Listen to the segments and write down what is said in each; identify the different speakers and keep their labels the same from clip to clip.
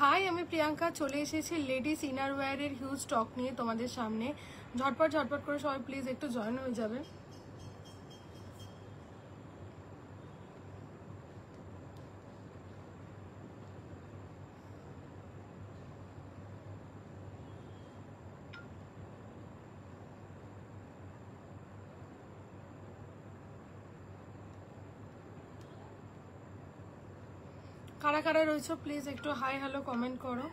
Speaker 1: High, আমি প্রিয়াঙ্কা চলে এসেছি লেডিস ইনারওয়্যারের হিউজ স্টক নিয়ে তোমাদের সামনে। ঝটপট ঝটপট করে সবাই প্লিজ একটু জয়েন হয়ে যাবে। কারা কারা রয়েছে প্লিজ একটু হাই হ্যালো কমেন্ট করো।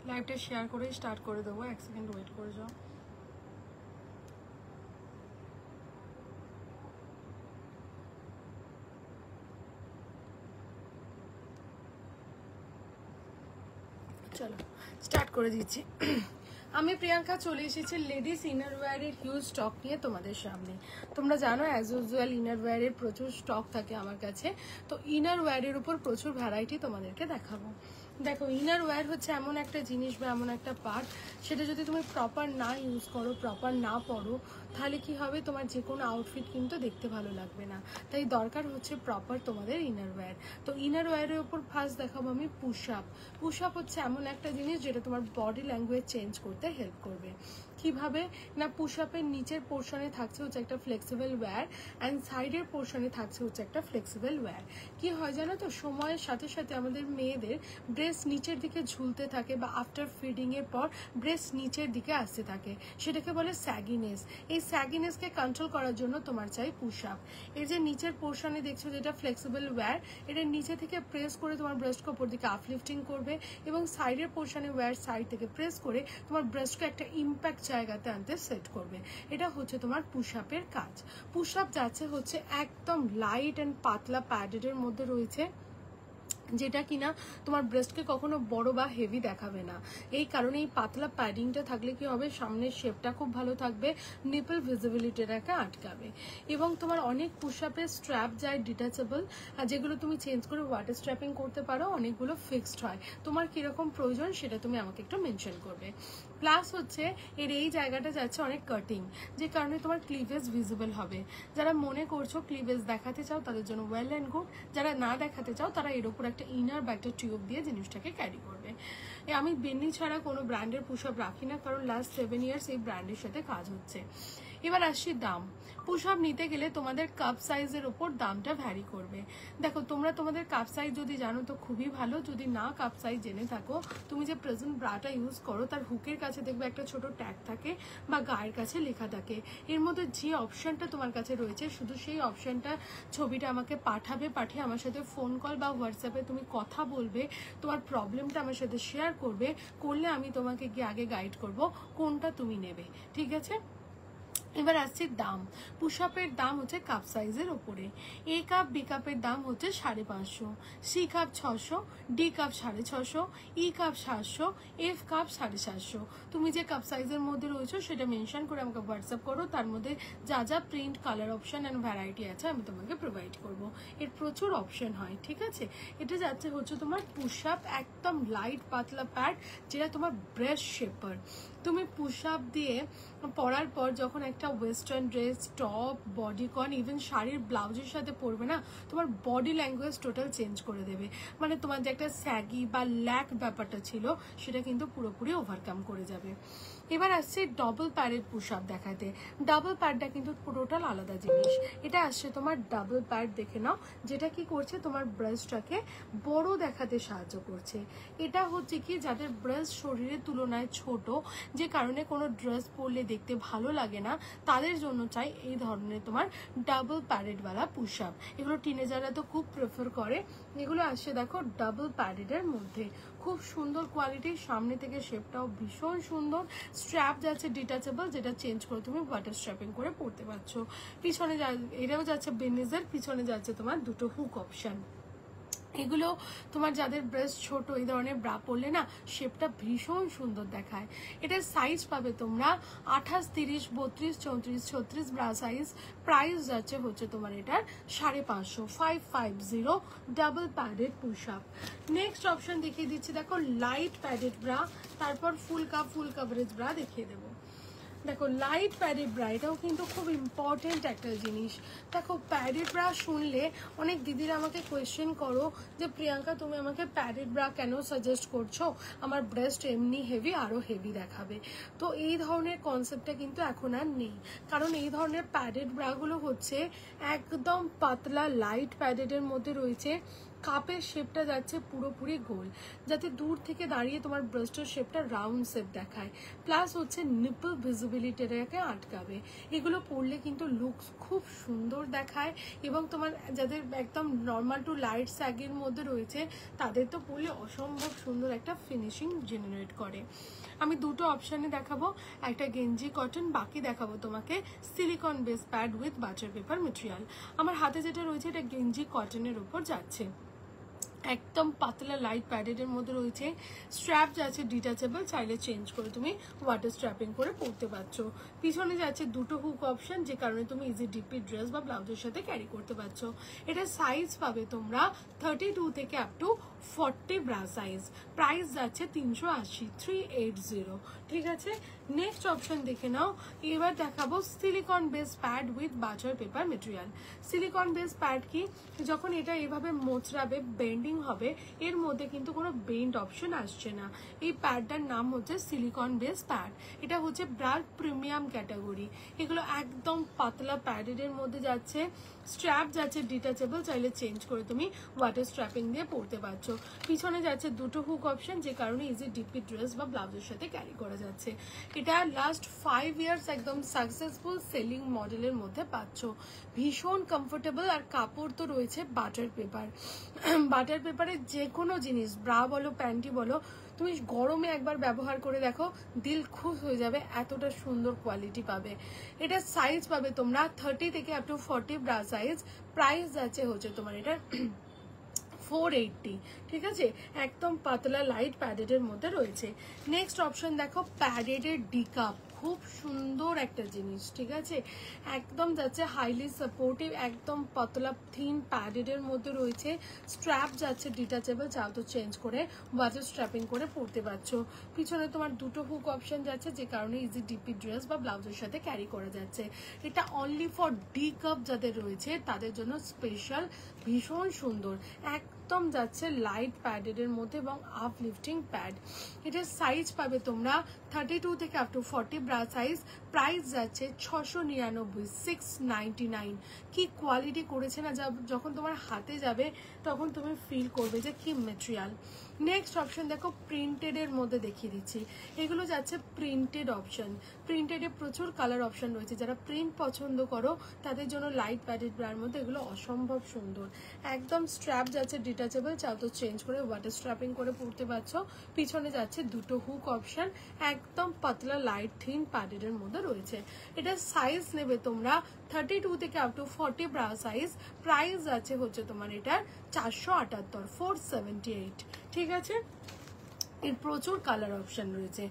Speaker 1: লাইভটা শেয়ার করে স্টার্ট করে দেবো, 1 সেকেন্ড ওয়েট করে যাও। চলো স্টার্ট করে দিচ্ছি। আমি প্রিয়াঙ্কা চলে এসেছি লেডিস ইনারওয়্যারের হিউজ স্টক নিয়ে তোমাদের সামনে। তোমরা জানো অ্যাজ ইউজুয়াল ইনারওয়্যারের প্রচুর স্টক থাকে আমার কাছে, তো ইনারওয়্যারের উপর প্রচুর ভ্যারাইটি তোমাদেরকে দেখাবো। দেখো, ইনারওয়্যার হচ্ছে এমন একটা জিনিস বা এমন একটা পার্ট, সেটা যদি তুমি প্রপার না ইউজ করো, প্রপার না পরো, তাহলে কি হবে, তোমার যে কোনো আউটফিট কিন্তু দেখতে ভালো লাগবে না। তাই দরকার হচ্ছে প্রপার তোমাদের ইনারওয়্যার। তো ইনারওয়্যারের উপর ফার্স্ট দেখাবো আমি পুশ আপ। পুশ আপ হচ্ছে এমন একটা জিনিস যেটা তোমার বডি ল্যাঙ্গুয়েজ চেঞ্জ করতে হেল্প করবে। কিভাবে না, পুশ আপের নিচের পোর্শনে থাকছে হচ্ছে একটা ফ্লেক্সিবল ওয়্যার, অ্যান্ড সাইডের পোর্শনে থাকছে হচ্ছে একটা ফ্লেক্সিবল ওয়্যার। কি হয় জানো তো, সময়ের সাথে সাথে আমাদের মেয়েদের ব্রেস্ট নিচের দিকে ঝুলতে থাকে, বা আফটার ফিডিং এর পর ব্রেস্ট নিচের দিকে আসতে থাকে, সেটাকে বলে স্যাগিনেস। এই স্যাগিনেসকে কন্ট্রোল করার জন্য তোমার চাই পুশ আপ। এই যে নিচের পোর্শনে দেখছো যেটা ফ্লেক্সিবল ওয়্যার, এটা নিচে থেকে প্রেস করে তোমার ব্রেস্টকে উপর দিকে আপলিফটিং করবে, এবং সাইডের পোর্শনে ওয়্যার সাইড থেকে প্রেস করে তোমার ব্রেস্টকে একটা ইম্প্যাক্ট জায়গাতে আনতে সেট করবে। এটা হচ্ছে তোমার পুশ আপের কাজ। পুশ আপ যাচ্ছে হচ্ছে একদম লাইট অ্যান্ড পাতলা প্যাডেডের মধ্যে রয়েছে, যেটা কিনা তোমার ব্রেস্টকে কখনো বড় বা হেভি দেখাবে না। এই কারণে এই পাতলা প্যাডিংটা থাকলে কি হবে, সামনের শেপটা খুব ভালো থাকবে, নিপল ভিজিবিলিটিটাকে আটকাবে। এবং তোমার অনেক পুশ আপের স্ট্র্যাপ যায় ডিটাচেবল, যেগুলো তুমি চেঞ্জ করে ওয়াটার স্ট্র্যাপিং করতে পারো, অনেকগুলো ফিক্সড হয়। তোমার কিরকম প্রয়োজন সেটা তুমি আমাকে একটু মেনশন করবে। প্লাস হচ্ছে এর এই জায়গাটা যাচ্ছে অনেক কাটিং, যে কারণে তোমার ক্লিভেজ ভিজিবল হবে। যারা মনে করছো ক্লিভেজ দেখাতে চাও তাদের জন্য ওয়েল অ্যান্ড গুড, যারা না দেখাতে চাও তারা এর উপর একটা ইনার বা একটা টিউব দিয়ে জিনিসটাকে ক্যারি করবে। আমি বেনি ছাড়া কোনো ব্র্যান্ডের পুশ আপ রাখি না, কারণ লাস্ট 7 ইয়ার্স এই ব্র্যান্ডের সাথে কাজ হচ্ছে। এবার আসছি দাম। পুশ আপ নিতে গেলে তোমাদের কাপ সাইজের উপর দামটা ভ্যারি করবে। দেখো, তোমরা তোমাদের কাপ সাইজ যদি জানো তো খুবই ভালো, যদি না কাপ সাইজ জেনে থাকো, তুমি যে প্রেজেন্ট ব্রাটা ইউজ করো তার হুকের কাছে দেখবে একটা ছোট ট্যাগ থাকে বা গায়ের কাছে লেখা থাকে। এর মধ্যে যে অপশনটা তোমার কাছে রয়েছে শুধু সেই অপশনটা ছবিটা আমাকে পাঠাবে, পাঠিয়ে আমার সাথে ফোন কল বা হোয়াটসঅ্যাপে তুমি কথা বলবে, তোমার প্রবলেমটা আমার সাথে শেয়ার করলে আমি তোমাকে গিয়ে আগে গাইড করব কোনটা তুমি নেবে, ঠিক আছে? এবার আসছে দাম। পুশ আপের দাম হচ্ছে কাপ সাইজের ওপরে। এ কাপ বি কাপের দাম হচ্ছে 550, সি কাপ 600, ডি কাপ 650, ই কাপ 700, এফ কাপ 750। তুমি যে কাপ সাইজের মধ্যে রয়েছো সেটা মেনশন করে আমাকে হোয়াটসঅ্যাপ করো, তার মধ্যে যা যা print, colour option and variety আছে আমি তোমাকে প্রোভাইড করব। এর প্রচুর অপশন হয়, ঠিক আছে? এটা যাচ্ছে হচ্ছে তোমার পুশ আপ, একদম লাইট পাতলা প্যাড, যেটা তোমার ব্রেস্ট শেপার। তুমি পুশ আপ দিয়ে পরার পর যখন একটা western dress, top, bodycon, even শাড়ির ব্লাউজের সাথে পরবে না, তোমার বডি ল্যাঙ্গুয়েজ টোটাল চেঞ্জ করে দেবে। মানে তোমার যে একটা স্যাগি বা ল্যাক ব্যাপারটা ছিল সেটা কিন্তু পুরোপুরি ওভারকাম করে যাবে। এবার আসছে ডবল প্যাডের পুশ আপ দেখাতে। ডাবল প্যাডটা কিন্তু টোটাল আলাদা জিনিস। এটা আসছে তোমার ডাবল প্যাড, দেখে নাও, যেটা কি করছে তোমার ব্রেস্টটাকে বড় দেখাতে সাহায্য করছে। এটা হচ্ছে কি, যাদের ব্রেস্ট শরীরের তুলনায় ছোট, যে কারণে কোনো ড্রেস পরলে দেখতে ভালো লাগে না, তাদের জন্য চাই এই ধরনের তোমার ডাবল প্যাডেডওয়ালা পুশ আপ। এগুলো টিনেজাররা তো খুব প্রেফার করে। এগুলো আসছে দেখো ডাবল প্যাডেডের মধ্যে, খুব সুন্দর কোয়ালিটি, সামনে থেকে শেপটাও ভীষণ সুন্দর। স্ট্র্যাপ যাচ্ছে ডিটাচেবল, যেটা চেঞ্জ করে তুমি ওয়াটার স্ট্র্যাপিং করে পরতে পারছো। পিছনে এটাও যাচ্ছে বেনিজের, পিছনে যাচ্ছে তোমার দুটো হুক অপশন। এগুলো তোমার যাদের ব্রেস্ট ছোট, এই ধরনের ব্রা পরলে না শেপটা ভীষণ সুন্দর দেখায়। এটার সাইজ পাবে তোমরা 28, 30, 32, 34, 36 ব্রা সাইজ। প্রাইস যাচ্ছে হচ্ছে তোমার এটার 550, 550 double padded push up. Next option দেখিয়ে দিচ্ছি, দেখো লাইট প্যাডেড ব্রা, তারপর ফুল কাভারেজ ব্রা দেখিয়ে দেবো। দেখো লাইট প্যাডেড ব্রা, এটাও কিন্তু খুব ইম্পর্টেন্ট একটা জিনিস। দেখো প্যাডেড ব্রা শুনলে অনেক দিদিরা আমাকে কোয়েশ্চেন করো যে প্রিয়াঙ্কা তুমি আমাকে প্যাডেড ব্রা কেন সাজেস্ট করছো, আমার ব্রেস্ট এমনি হেভি, আরো হেভি দেখাবে। তো এই ধরনের কনসেপ্টটা কিন্তু এখন আর নেই, কারণ এই ধরনের প্যাডেড ব্রাগুলো হচ্ছে একদম পাতলা লাইট প্যাডেডের মধ্যে রয়েছে। কাপের শেপটা যাচ্ছে পুরোপুরি গোল, যাতে দূর থেকে দাঁড়িয়ে তোমার ব্রেস্টের শেপটা রাউন্ড শেপ দেখায়, প্লাস হচ্ছে নিপল ভিজিবিলিটিটাকে আটকাবে। এগুলো পরলে কিন্তু লুকস খুব সুন্দর দেখায়, এবং তোমার যাদের একদম নর্মাল টু লাইট স্যাগের মধ্যে রয়েছে তাদের তো পরলে অসম্ভব সুন্দর একটা ফিনিশিং জেনারেট করে। আমি দুটো অপশানে দেখাবো, একটা গেঞ্জি কটন, বাকি দেখাবো তোমাকে silicon base pad with butter paper material. আমার হাতে যেটা রয়েছে এটা গেঞ্জি কটনের উপর যাচ্ছে, একদম পাতলা লাইট প্যাডেডের মধ্যে রয়েছে। স্ট্র্যাপ যাচ্ছে ডিটাচেবল, চাইলে চেঞ্জ করে তুমি ওয়াটার স্ট্র্যাপিং করে পরতে পারছো। পিছনে যাচ্ছে দুটো হুক অপশন, যে কারণে তুমি ইজি ডিপি ড্রেস বা ব্লাউজের সাথে ক্যারি করতে পারছো। এটা সাইজ পাবে তোমরা 32 থেকে up to 40 bra size. Price যাচ্ছে 380, 380। ঠিক আছে, নেক্সট অপশন দেখে নাও। এবার দেখাবো silicon base pad with butter paper material. Silicon base pad কি, যখন এটা এভাবে মোচড়াবে বেন্ডিং হবে, এর মধ্যে কিন্তু কোনো বেন্ড অপশন আসছে না। এই প্যাডটার নাম হচ্ছে সিলিকন বেস প্যাড। এটা হচ্ছে ব্রাড প্রিমিয়াম ক্যাটাগরি। এগুলো একদম পাতলা প্যাডের মধ্যে যাচ্ছে। স্ট্র্যাপ যাচ্ছে ডিটাচেবল, চাইলে চেঞ্জ করে তুমি ওয়াটার স্ট্র্যাপিং দিয়ে পরতে পারছো। পিছনে যাচ্ছে দুটো হুক অপশন, যে কারণে ইজি ডিপি ড্রেস বা ব্লাউজের সাথে ক্যারি করা যাচ্ছে। এটা লাস্ট 5 ইয়ার্স একদম সাকসেসফুল সেলিং মডেলের মধ্যে পাচ্ছ। ভীষণ কমফোর্টেবল, আর কাপড় তো রয়েছে বাটার পেপার। বাটার পেপারের যে কোনো জিনিস, ব্রা বলো প্যান্টি বলো, তুমি গরমে একবার ব্যবহার করে দেখো, দিল খুশ হয়ে যাবে, এতটা সুন্দর কোয়ালিটি পাবে। এটা সাইজ পাবে তোমরা 30 থেকে up to 40 bra size. Price যাচ্ছে হচ্ছে তোমার এটা 480। ঠিক আছে, একদম পাতলা লাইট প্যাডেডের মধ্যে রয়েছে। নেক্সট অপশন দেখো প্যাডেডের ডি কাপ, খুব সুন্দর একটা জিনিস। ঠিক আছে, একদম যাচ্ছে হাইলি সাপোর্টিভ, একদম পাতলা থিন প্যাডেডের মধ্যে রয়েছে। স্ট্র্যাপ যাচ্ছে ডিটাচেবল, চাও তো চেঞ্জ করে ওয়াটার স্ট্র্যাপিং করে পরতে পারছো। পিছনে তোমার দুটো হুক অপশন যাচ্ছে, যে কারণে ইজি ডিপি ড্রেস বা ব্লাউজের সাথে ক্যারি করা যাচ্ছে। এটা অনলি ফর ডি কাপ যাদের রয়েছে তাদের জন্য স্পেশাল, ভীষণ সুন্দর, একদম যাচ্ছে লাইট প্যাডেডের মধ্যে এবং আপলিফটিং প্যাড। এটার সাইজ পাবে তোমরা 32 থেকে up to 40 bra size. Price যাচ্ছে 699, 699। কি কোয়ালিটি করেছে না, যখন তোমার হাতে যাবে তখন তুমি ফিল করবে যে কি মেটেরিয়াল। নেক্সট অপশন দেখো প্রিন্টেডের মধ্যে দেখিয়ে দিচ্ছি। এগুলো যাচ্ছে প্রিন্টেড অপশন। প্রিন্টেডে প্রচুর কালার অপশন রয়েছে, যারা প্রিন্ট পছন্দ করো তাদের জন্য লাইট প্যাডেড ব্রার মধ্যে এগুলো অসম্ভব সুন্দর। একদম স্ট্র্যাপ যাচ্ছে ডিটাচেবল, চাও তো চেঞ্জ করে ওয়াটার স্ট্র্যাপিং করে পরতে পারছো। পিছনে যাচ্ছে দুটো হুক অপশন, একদম পাতলা লাইট থিন প্যাডেডের মধ্যে রয়েছে। এটা সাইজ নেবে তোমরা 32 থেকে up to 40 bra size. Price আছে হচ্ছে তোমার এটার 478, 478। ঠিক আছে, এর প্রচুর কালার অপশন রয়েছে।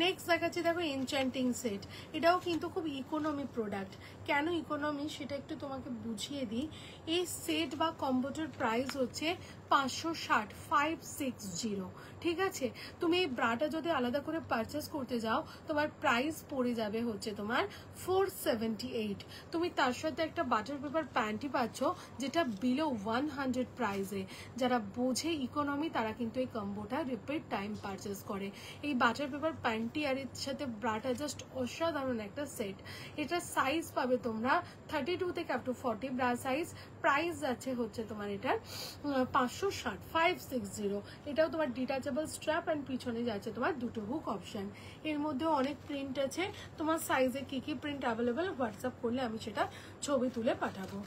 Speaker 1: নেক্সট দেখাচ্ছি দেখো এনচ্যান্টিং সেট। এটাও কিন্তু খুব ইকোনমি প্রোডাক্ট। কেন ইকোনমি সেটা একটু তোমাকে বুঝিয়ে দিই। এই সেট বা কম্বোটার প্রাইস হচ্ছে 560, 560। ঠিক আছে, তুমি এই ব্রাটা যদি আলাদা করে পারচেস করতে যাও তোমার প্রাইস পড়ে যাবে হচ্ছে তোমার 478। তুমি তার সাথে একটা বাটার পেপার প্যান্টি পাচ্ছ যেটা বিলো 100 প্রাইসে। যারা বোঝে ইকোনমি তারা কিন্তু এই কম্বোটা রিপিট টাইম পারচেস করে। এই বাটার পেপার প্যান্টি আর এর সাথে ব্রাটা জাস্ট অসাধারণ একটা সেট। এটা সাইজ পাবে তোমরা 32 থেকে up to 40 bra size. Price যাচ্ছে হচ্ছে তোমার এটার 500 560 560। এটাও তোমার ডিটাচেবল স্ট্র্যাপ অ্যান্ড পিছনে যাচ্ছে তোমার দুটো হুক অপশন। এর মধ্যে অনেক প্রিন্ট আছে, তোমার সাইজে কি কি প্রিন্ট অ্যাভেলেবেল হোয়াটসঅ্যাপ করলে আমি সেটা ছবি তুলে পাঠাবো।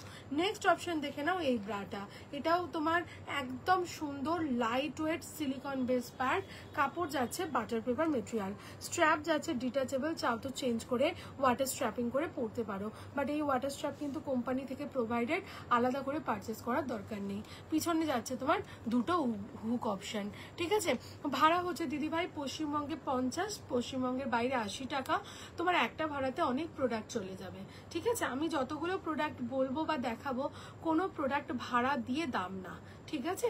Speaker 1: নেক্সট অপশন দেখে নাও এই ব্রাটা, এটাও তোমার একদম সুন্দর light weight silicon base pad, কাপড় যাচ্ছে বাটার পেপার মেটেরিয়াল, স্ট্র্যাপ যাচ্ছে ডিটাচেবল, চাও তো চেঞ্জ করে ওয়াটার স্ট্র্যাপিং করে পরতে পারো, বাট এই ওয়াটার স্ট্র্যাপ কিন্তু কোম্পানি থেকে প্রোভাইডেড, আলাদা করে পারচেস করার দরকার নেই। পিছনে যাচ্ছে তোমার দুটো হুক অপশন, ঠিক আছে। ভাড়া হচ্ছে দিদিভাই পশ্চিমবঙ্গে 50, পশ্চিমবঙ্গের বাইরে 80 টাকা। তোমার একটা ভাড়াতে অনেক প্রোডাক্ট চলে যাবে, ঠিক আছে। আমি যতগুলো প্রোডাক্ট বলবো বা দেখাবো, কোনো প্রোডাক্ট ভাড়া দিয়ে দাম না, ঠিক আছে।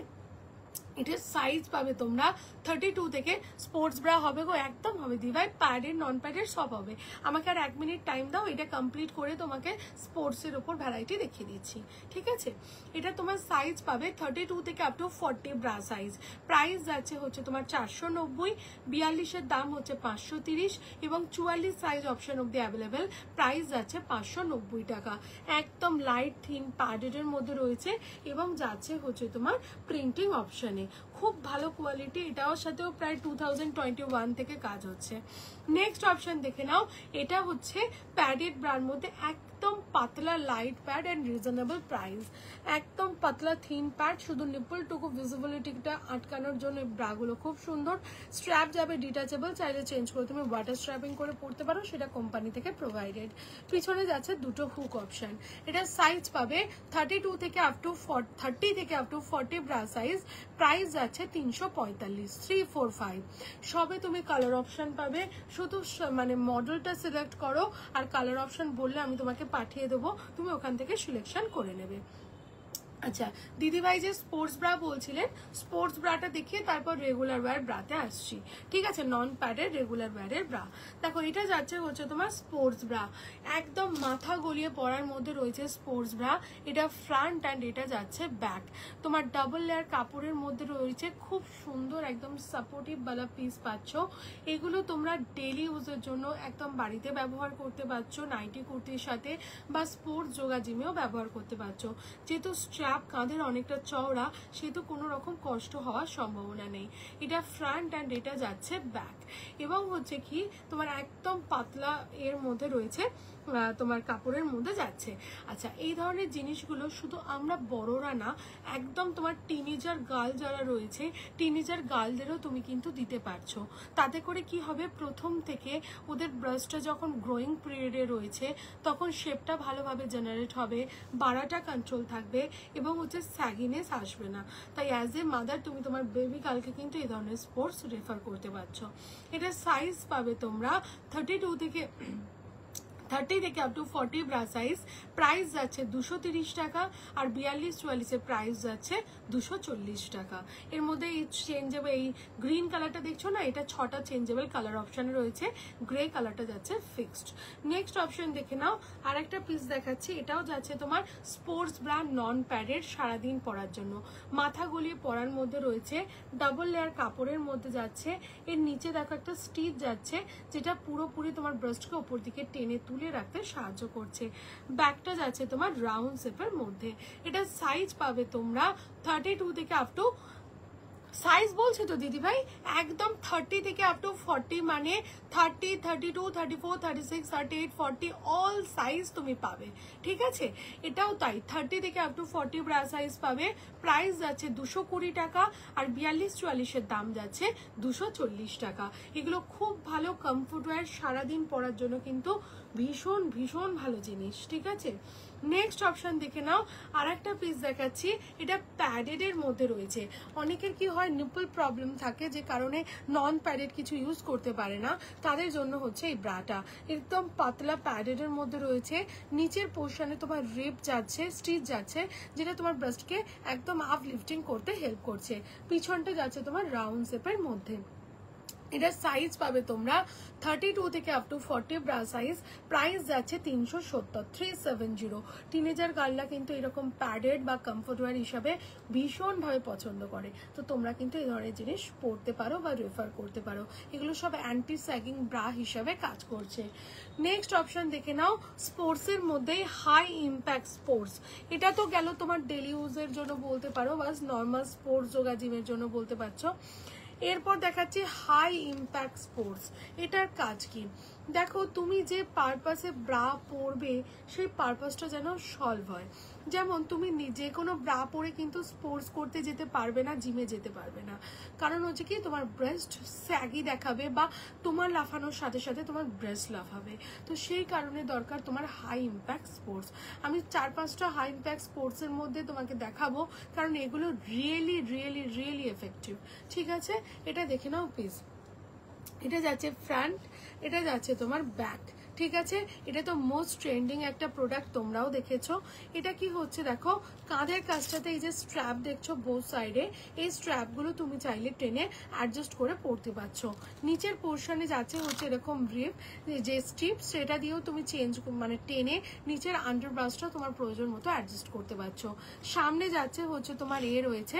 Speaker 1: এটার সাইজ পাবে তোমরা 32 থেকে, স্পোর্টস ব্রা হবে গো, একদম হবে দিভাই, প্যাডের নন প্যাডের সব হবে। আমাকে আর 1 মিনিট টাইম দাও, এটা কমপ্লিট করে তোমাকে স্পোর্টসের ওপর ভ্যারাইটি দেখিয়ে দিচ্ছি, ঠিক আছে। এটা তোমার সাইজ পাবে 32 থেকে up to 40 bra size. Price যাচ্ছে হচ্ছে তোমার 490, 42-এর দাম হচ্ছে 530 এবং 44 সাইজ অপশন অব্দি অ্যাভেলেবেল। প্রাইস যাচ্ছে 590 টাকা। একদম লাইট থিন প্যাডের মধ্যে রয়েছে এবং যাচ্ছে হচ্ছে তোমার প্রিন্টিং অপশনে, খুব ভালো কোয়ালিটি। এটার সাথেও প্রায় 2021 থেকে কাজ হচ্ছে। নেক্সট অপশন দেখে নাও, এটা হচ্ছে প্যাডেড ব্রার মধ্যে একদম পাতলা light pad and reasonable price. একদম পাতলা থিন প্যাড, শুধু নিপলটুকু ভিজিবিলিটিটা আটকানোর জন্য ব্রাগুলো খুব সুন্দর। স্ট্র্যাপ যাবে ডিটাচেবল, চাইলে চেঞ্জ করে তুমি ওয়াটার স্ট্র্যাপিং করে পড়তে পারো, সেটা কোম্পানি থেকে প্রোভাইডেড। পিছনে যাচ্ছে দুটো হুক অপশন। এটা সাইজ পাবে 32 থেকে আপ টু 30 থেকে up to 40 bra size. Price যাচ্ছে 345, 345। সবে তুমি কালার অপশন পাবে, শুধু মানে মডেলটা সিলেক্ট করো আর কালার অপশন বললে আমি তোমাকে পাঠিয়ে দেবো, তুমি ওখান থেকে সিলেকশন করে নেবে। আচ্ছা দিদিভাই যে স্পোর্টস ব্রা বলছিলেন, স্পোর্টস ব্রাটা দেখিয়ে তারপর রেগুলার ওয়্যার ব্রাতে আসছি, ঠিক আছে। নন প্যাডের রেগুলার ওয়্যারের ব্রা দেখো, এটা যাচ্ছে হচ্ছে তোমার স্পোর্টস ব্রা, একদম মাথা গলিয়ে পরার মধ্যে রয়েছে স্পোর্টস ব্রা। এটা ফ্রন্ট অ্যান্ড এটা যাচ্ছে ব্যাক। তোমার ডাবল লেয়ার কাপড়ের মধ্যে রয়েছে, খুব সুন্দর একদম সাপোর্টিভ বালা পিস পাচ্ছ। এগুলো তোমরা ডেলি ইউজের জন্য একদম বাড়িতে ব্যবহার করতে পারছো, নাইটি কুর্তির সাথে বা স্পোর্টস যোগা জিমেও ব্যবহার করতে পারছো। যেহেতু স্ট্র্যাপ কাঁধের অনেকটা চওড়া, সেহেতু কোনো রকম কষ্ট হওয়ার সম্ভাবনা নেই। এটা ফ্রন্ট অ্যান্ড এটা যাচ্ছে ব্যাক এবং হচ্ছে কি তোমার একদম পাতলা এর মধ্যে রয়েছে, তোমার কাপড়ের মধ্যে যাচ্ছে। আচ্ছা এই ধরনের জিনিসগুলো শুধু আমরা বড়রা না, একদম তোমার টিনেজার গার্ল যারা রয়েছে, টিনেজার গার্লদেরও তুমি কিন্তু দিতে পারছো। তাতে করে কি হবে, প্রথম থেকে ওদের ব্রাশটা যখন গ্রোয়িং পিরিয়ডে রয়েছে তখন শেপটা ভালোভাবে জেনারেট হবে, বাড়াটা কন্ট্রোল থাকবে এবং হচ্ছে স্যাগিনেস আসবে না। তাই অ্যাজ এ মাদার তুমি তোমার বেবি কালকে কিন্তু এই ধরনের স্পোর্টস রেফার করতে পারছো। এটা সাইজ পাবে তোমরা 32 থেকে 30 থেকে up to 40 bra size. Price যাচ্ছে 230 টাকা আর 42-44 প্রাইস যাচ্ছে 240 টাকা। এর মধ্যে এই চেঞ্জেবল, এই গ্রিন কালারটা দেখছো না, এটা 6টা চেঞ্জেবল কালার অপশানে রয়েছে, গ্রে কালারটা যাচ্ছে ফিক্সড। নেক্সট অপশন দেখে নাও, আর একটা পিস দেখাচ্ছি, এটাও যাচ্ছে তোমার স্পোর্টস ব্রা নন প্যাডের, সারাদিন পরার জন্য, মাথা গলিয়ে পরার মধ্যে রয়েছে, ডাবল লেয়ার কাপড়ের মধ্যে যাচ্ছে। এর নিচে দেখো একটা স্টিচ যাচ্ছে, যেটা পুরোপুরি তোমার ব্রেস্টকে ওপর দিকে টেনে তুলে রাখতে সাহায্য করছে। ব্যাকটা যাচ্ছে তোমার রাউন্ড শেপের মধ্যে। এটা সাইজ পাবে তোমরা 32 থেকে আপ টু, সাইজ বলছে তো দিদি ভাই, একদম 30 থেকে আপ টু 40, মানে 30, 32, 34, 36, 38, 40 অল সাইজ তুমি পাবে, ঠিক আছে। এটাও তাই 30 থেকে আপ টু 40 ব্রা সাইজ পাবে। প্রাইস যাচ্ছে 220 টাকা আর 42-44 দাম যাচ্ছে 240 টাকা। এগুলো খুব ভালো কমফোর্টওয়্যার, সারাদিন পরার জন্য কিন্তু ভীষণ ভীষণ ভালো জিনিস, ঠিক আছে। নেক্সট অপশন দেখে নাও, আর একটা পিস দেখাচ্ছি, এটা প্যাডেড এর মধ্যে রয়েছে। অনেকের কি হয়, নিপল প্রবলেম থাকে, যে কারণে নন প্যাডেড কিছু ইউজ করতে পারে না, তাদের জন্য হচ্ছে এই ব্রাটা। একদম পাতলা প্যাডেড এর মধ্যে রয়েছে, নিচের পোর্শনে তোমার রেপ যাচ্ছে, স্টিচ যাচ্ছে, যেটা তোমার ব্রেস্টকে একদম আপ লিফটিং করতে হেল্প করছে। পিছনটা যাচ্ছে তোমার রাউন্ড শেপের মধ্যে। এটা সাইজ পাবে তোমরা 32 থেকে up to 40 bra size, price যাচ্ছে 370, 370। টিনেজার গার্লরা কিন্তু এরকম প্যাডেড বা কমফোর্ট ওয়্যার হিসাবে ভীষণভাবে পছন্দ করে, তো তোমরা কিন্তু এই ধরনের জিনিস পরতে পারো বা রেফার করতে পারো। এগুলো সব অ্যান্টি স্যাগিং ব্রা হিসাবে কাজ করছে। নেক্সট অপশন দেখে নাও, স্পোর্টসের মধ্যে হাই ইম্প্যাক্ট স্পোর্টস। এটা তো গেল তোমার ডেলি ইউজের জন্য বলতে পারো, বা নর্মাল স্পোর্টস যোগা জিমের জন্য বলতে পারছো। এরপর দেখাচ্ছি হাই ইম্প্যাক্ট স্পোর্টস। এটার কাজ কি দেখো, তুমি যে পারপাসে ব্রা পরবে সেই পারপাসটা যেন সলভ হয়। যেমন তুমি যে কোনো ব্রা পরে কিন্তু স্পোর্টস করতে যেতে পারবে না, জিমে যেতে পারবে না, কারণ হচ্ছে কি তোমার ব্রেস্ট স্যাগি দেখাবে বা তোমার লাফানোর সাথে সাথে তোমার ব্রেস্ট লাফাবে। তো সেই কারণে দরকার তোমার হাই ইম্প্যাক্ট স্পোর্টস। আমি 4-5টা হাই ইম্প্যাক্ট স্পোর্টসের মধ্যে তোমাকে দেখাবো, কারণ এগুলো রিয়েলি রিয়েলি রিয়েলি এফেক্টিভ। ঠিক আছে, এটা দেখে নাও প্লিজ। এটা যাচ্ছে ফ্রন্ট, এটা যাচ্ছে তোমার ব্যাক। ঠিক আছে, এটা তো মোস্ট ট্রেন্ডিং একটা প্রোডাক্ট, তোমরাও দেখেছো। এটা কি হচ্ছে দেখো, কাঁধের কাজটাতে এই যে স্ট্র্যাপ দেখছো বোথ সাইডে, এই স্ট্র্যাপগুলো তুমি চাইলে টেনে অ্যাডজাস্ট করে পরতে পারছো। নিচের পোর্শনে যাচ্ছে হচ্ছে এরকম রিপ যে স্ট্রিপ, সেটা দিয়েও তুমি চেঞ্জ মানে টেনে নিচের আন্ডারব্রাশটা তোমার প্রয়োজন মতো অ্যাডজাস্ট করতে পারছো। সামনে যাচ্ছে হচ্ছে তোমার রয়েছে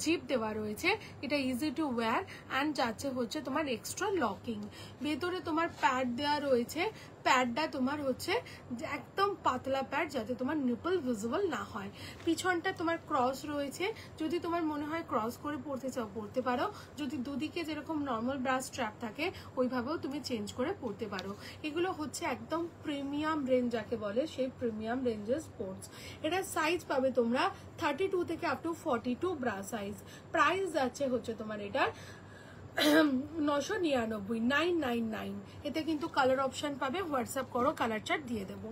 Speaker 1: জিপ দেওয়া রয়েছে, এটা ইজি টু ওয়্যার অ্যান্ড যাচ্ছে হচ্ছে তোমার এক্সট্রা লকিং। ভেতরে তোমার প্যাড দেওয়া রয়েছে, প্যাডটা তোমার হচ্ছে একদম পাতলা প্যাড, যাতে তোমার নিপল ভিজিবল না হয়। পিছনটা তোমার ক্রস রয়েছে, যদি তোমার মনে হয় ক্রস করে পরতে চাও পরতে পারো, যদি দুদিকে যেরকম নর্মাল ব্রা স্ট্র্যাপ থাকে ওইভাবেও তুমি চেঞ্জ করে পরতে পারো। এগুলো হচ্ছে একদম প্রিমিয়াম রেঞ্জ যাকে বলে, সেই প্রিমিয়াম রেঞ্জের স্পোর্টস। এটা সাইজ পাবে তোমরা 32 থেকে up two 42 bra size, price যাচ্ছে হচ্ছে তোমার এটার 999, 999। এতে কিন্তু কালার অপশন পাবে, হোয়াটসঅ্যাপ করো, কালার চার্ট দিয়ে দেবো।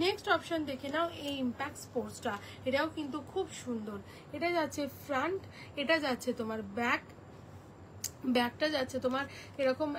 Speaker 1: নেক্সট অপশন দেখে নাও, এই ইম্প্যাক্ট স্পোর্টসটা, এটাও কিন্তু খুব সুন্দর। এটা যাচ্ছে ফ্রন্ট, এটা যাচ্ছে তোমার ব্যাক, ব্যাকটা যাচ্ছে তোমার এরকম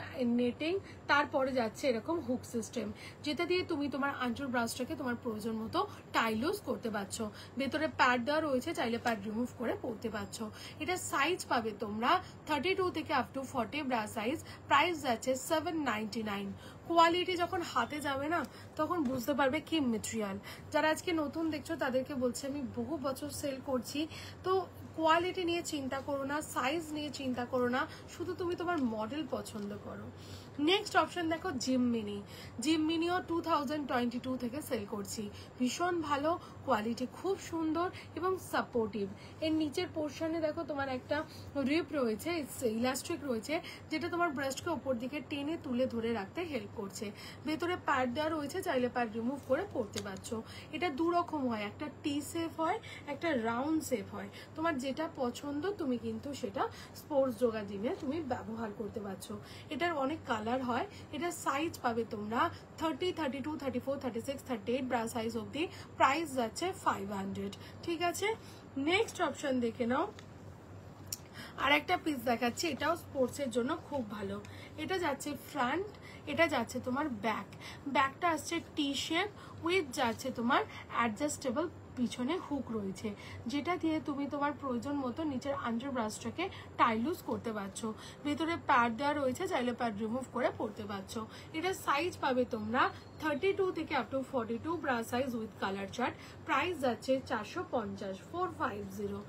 Speaker 1: নেটিং, তারপরে যাচ্ছে এরকম হুক সিস্টেম, যেটা দিয়ে তুমি তোমার আঁচল ব্রাশটাকে তোমার প্রয়োজন মতো টাইলুজ করতে পারছো। ভেতরে প্যাড দেওয়া রয়েছে, চাইলে প্যাড রিমুভ করে পরতে পারছো। এটা সাইজ পাবে তোমরা 32 থেকে up to 40 bra size, price যাচ্ছে 799। কোয়ালিটি যখন হাতে যাবে না তখন বুঝতে পারবে কি মেটেরিয়াল। যারা আজকে নতুন দেখছো তাদেরকে বলছি, আমি বহু বছর সেল করছি, তো কোয়ালিটি নিয়ে চিন্তা করো না, সাইজ নিয়ে চিন্তা করো না, শুধু তুমি তোমার মডেল পছন্দ করো। নেক্সট অপশন দেখো জিম মিনি। জিম মিনিও 2022 থেকে সেল করছি, ভীষণ ভালো কোয়ালিটি, খুব সুন্দর এবং সাপোর্টিভ। এর নিচের পোর্শনে দেখো তোমার একটা রিপ রয়েছে, ইলাস্টিক রয়েছে, যেটা তোমার ব্রেস্টকে ওপর দিকে টেনে তুলে ধরে রাখতে হেল্প করছে। ভেতরে প্যাড দেওয়া রয়েছে, চাইলে প্যাড রিমুভ করে পরতে পারছো। এটা দু রকম হয়, একটা টি শেপ হয়, একটা রাউন্ড শেপ হয়। তোমার যেটা পছন্দ তুমি কিন্তু সেটা স্পোর্টস যোগা জিমে তুমি ব্যবহার করতে পারছো। এটার অনেক কালার হয়। এটা সাইজ পাবে তোমরা 30, 32, 34, 36, 38 ব্রা সাইজ অবধি, প্রাইস যাচ্ছে 500। ঠিক আছে, নেক্সট অপশন দেখে নাও। আর একটা পিস দেখাচ্ছি, এটাও স্পোর্টসের জন্য খুব ভালো। এটা যাচ্ছে ফ্রন্ট, এটা যাচ্ছে তোমার ব্যাক, ব্যাকটা আসছে টি শেপ উইথ যাচ্ছে তোমার অ্যাডজাস্টেবল পিছনে হুক রয়েছে, যেটা দিয়ে তুমি তোমার প্রয়োজন মতো নিচের আন্ডার ব্রাশটাকে টাইলুজ করতে পারছো। ভেতরে প্যাড দেওয়া রয়েছে, চাইলে প্যাড রিমুভ করে পরতে পারছো। এটা সাইজ পাবে তোমরা 32 থেকে up two 42 bra size with colour chart, price যাচ্ছে 450, 450।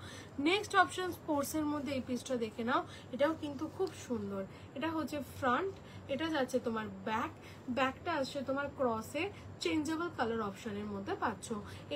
Speaker 1: নেক্সট অপশন স্পোর্টসের মধ্যে এই পিসটা দেখে নাও, এটাও কিন্তু খুব সুন্দর। এটা হচ্ছে ফ্রন্ট, এটা যাচ্ছে তোমার ব্যাক, ব্যাকটা আসছে তোমার ক্রসে চেঞ্জেবল কালার অপশনের মধ্যে পাচ্ছ।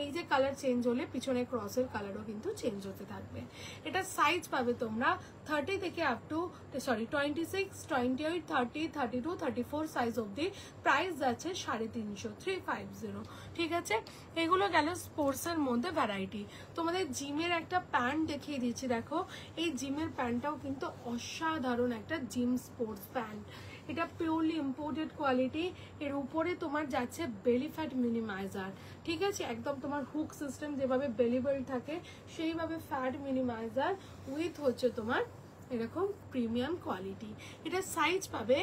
Speaker 1: এই যে কালার চেঞ্জ হলে পিছনে ক্রসের কালারও কিন্তু চেঞ্জ হতে থাকবে। এটা সাইজ পাবে তোমরা 30 থেকে আপ টু 26, 28, 30, 32, 34 সাইজ অবধি, প্রাইস যাচ্ছে 350, 350। ঠিক আছে, এগুলো গেল স্পোর্টসের মধ্যে ভ্যারাইটি। তোমাদের জিমের একটা প্যান্ট দেখিয়ে দিচ্ছি, দেখো এই জিমের প্যান্টটাও কিন্তু অসাধারণ একটা জিম স্পোর্টস প্যান্ট। এটা পিওরলি ইম্পোর্টেড কোয়ালিটি। এর উপরে তোমার যাচ্ছে বেলি ফ্যাট মিনিমাইজার। ঠিক আছে, একদম তোমার হুক সিস্টেম যেভাবে বেলি বেল্ট থাকে সেইভাবে ফ্যাট মিনিমাইজার উইথ হচ্ছে তোমার এরকম প্রিমিয়াম কোয়ালিটি। এটা সাইজ পাবে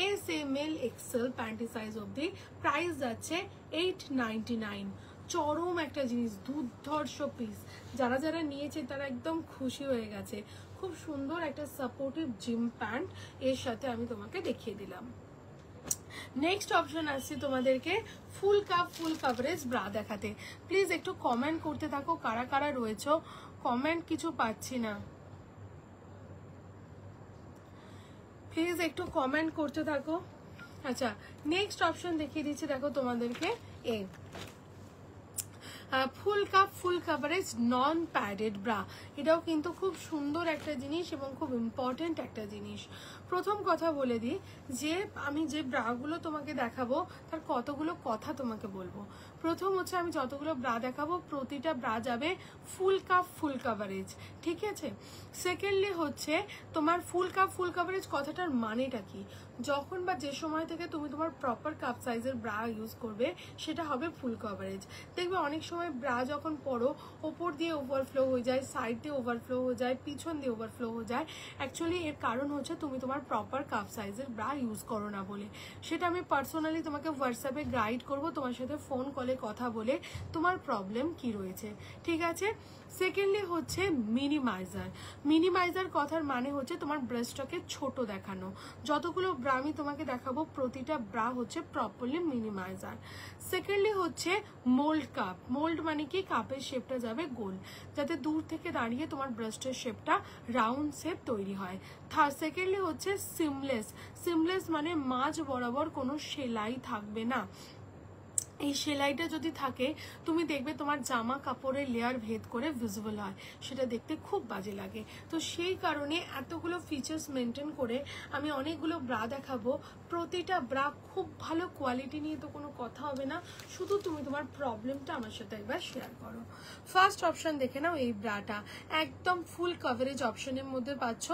Speaker 1: S, M, L, Excel panty size অবধি, প্রাইস যাচ্ছে 899। চরম একটা জিনিস, দুর্ধর্ষ পিস, যারা যারা নিয়েছে তারা একদম খুশি হয়ে গেছে। খুব সুন্দর একটা সাপোর্টিভ জিম প্যান্ট এর সাথে আমি তোমাকে দেখিয়ে দিলাম। নেক্সট অপশন আসছে তোমাদেরকে ফুল কাভারেজ ব্রা দেখাতে। প্লিজ একটু কমেন্ট করতে থাকো কারা কারা রয়েছো, কমেন্ট কিছু পাচ্ছি না, প্লিজ একটু কমেন্ট করতে থাকো। আচ্ছা, নেক্সট অপশন দেখিয়ে দিচ্ছি দেখো তোমাদেরকে, a full coverage non padded bra. এটাও কিন্তু খুব সুন্দর একটা জিনিস এবং খুব ইম্পর্টেন্ট একটা জিনিস। প্রথম কথা বলে দিই যে আমি যে ব্রাগুলো তোমাকে দেখাবো তার কতগুলো কথা তোমাকে বলবো। প্রথম হচ্ছে আমি যতগুলো ব্রা দেখাবো প্রতিটা ব্রা যাবে ফুল কাভারেজ, ঠিক আছে। সেকেন্ডলি হচ্ছে তোমার ফুল কাভারেজ কথাটার মানেটা কি, যখন বা যে সময় থেকে তুমি তোমার প্রপার কাপ সাইজের ব্রা ইউজ করবে সেটা হবে ফুল কাভারেজ। দেখবে অনেক সময় ব্রা যখন পরো ওপর দিয়ে ওভারফ্লো হয়ে যায়, সাইড দিয়ে ওভারফ্লো হয়ে যায়, পিছন দিয়ে ওভারফ্লো হয়ে যায়। অ্যাকচুয়ালি এর কারণ হচ্ছে তুমি তোমার প্রপার কাপ সাইজের ব্রা ইউজ করো না বলে। সেটা আমি পার্সোনালি তোমাকে হোয়াটসঅ্যাপে গাইড করব, তোমার সাথে ফোন কলে কথা বলে তোমার প্রবলেম কি রয়েছে, ঠিক আছে। সেকেন্ডলি হচ্ছে মিনিমাইজার কথার মানে হচ্ছে তোমার ব্রেস্টটাকে ছোট দেখানো। যতগুলো ব্রা আমি তোমাকে দেখাবো প্রতিটা ব্রা হচ্ছে প্রপারলি মিনিমাইজার। সেকেন্ডলি হচ্ছে মোল্ড মানে কি, কাপের শেপটা যাবে গোল, যাতে দূর থেকে দাঁড়িয়ে তোমার ব্রেস্টের শেপটা রাউন্ড শেপ তৈরি হয়। সেকেন্ডলি হচ্ছে সিমলেস মানে মাঝ বরাবর কোনো সেলাই থাকবে না। এই সেলাইটা যদি থাকে তুমি দেখবে তোমার জামা কাপড়ের লেয়ার ভেদ করে ভিজিবল হয়, সেটা দেখতে খুব বাজে লাগে। তো সেই কারণে এতগুলো ফিচার্স মেনটেন করে আমি অনেকগুলো ব্রা দেখাবো। প্রতিটা ব্রা খুব ভালো কোয়ালিটি নিয়ে তো কোনো কথা হবে না, শুধু তুমি তোমার প্রবলেমটা আমার সাথে একবার শেয়ার করো। ফার্স্ট অপশন দেখে নাও, এই ব্রাটা একদম ফুল কভারেজ অপশনের মধ্যে পাচ্ছ।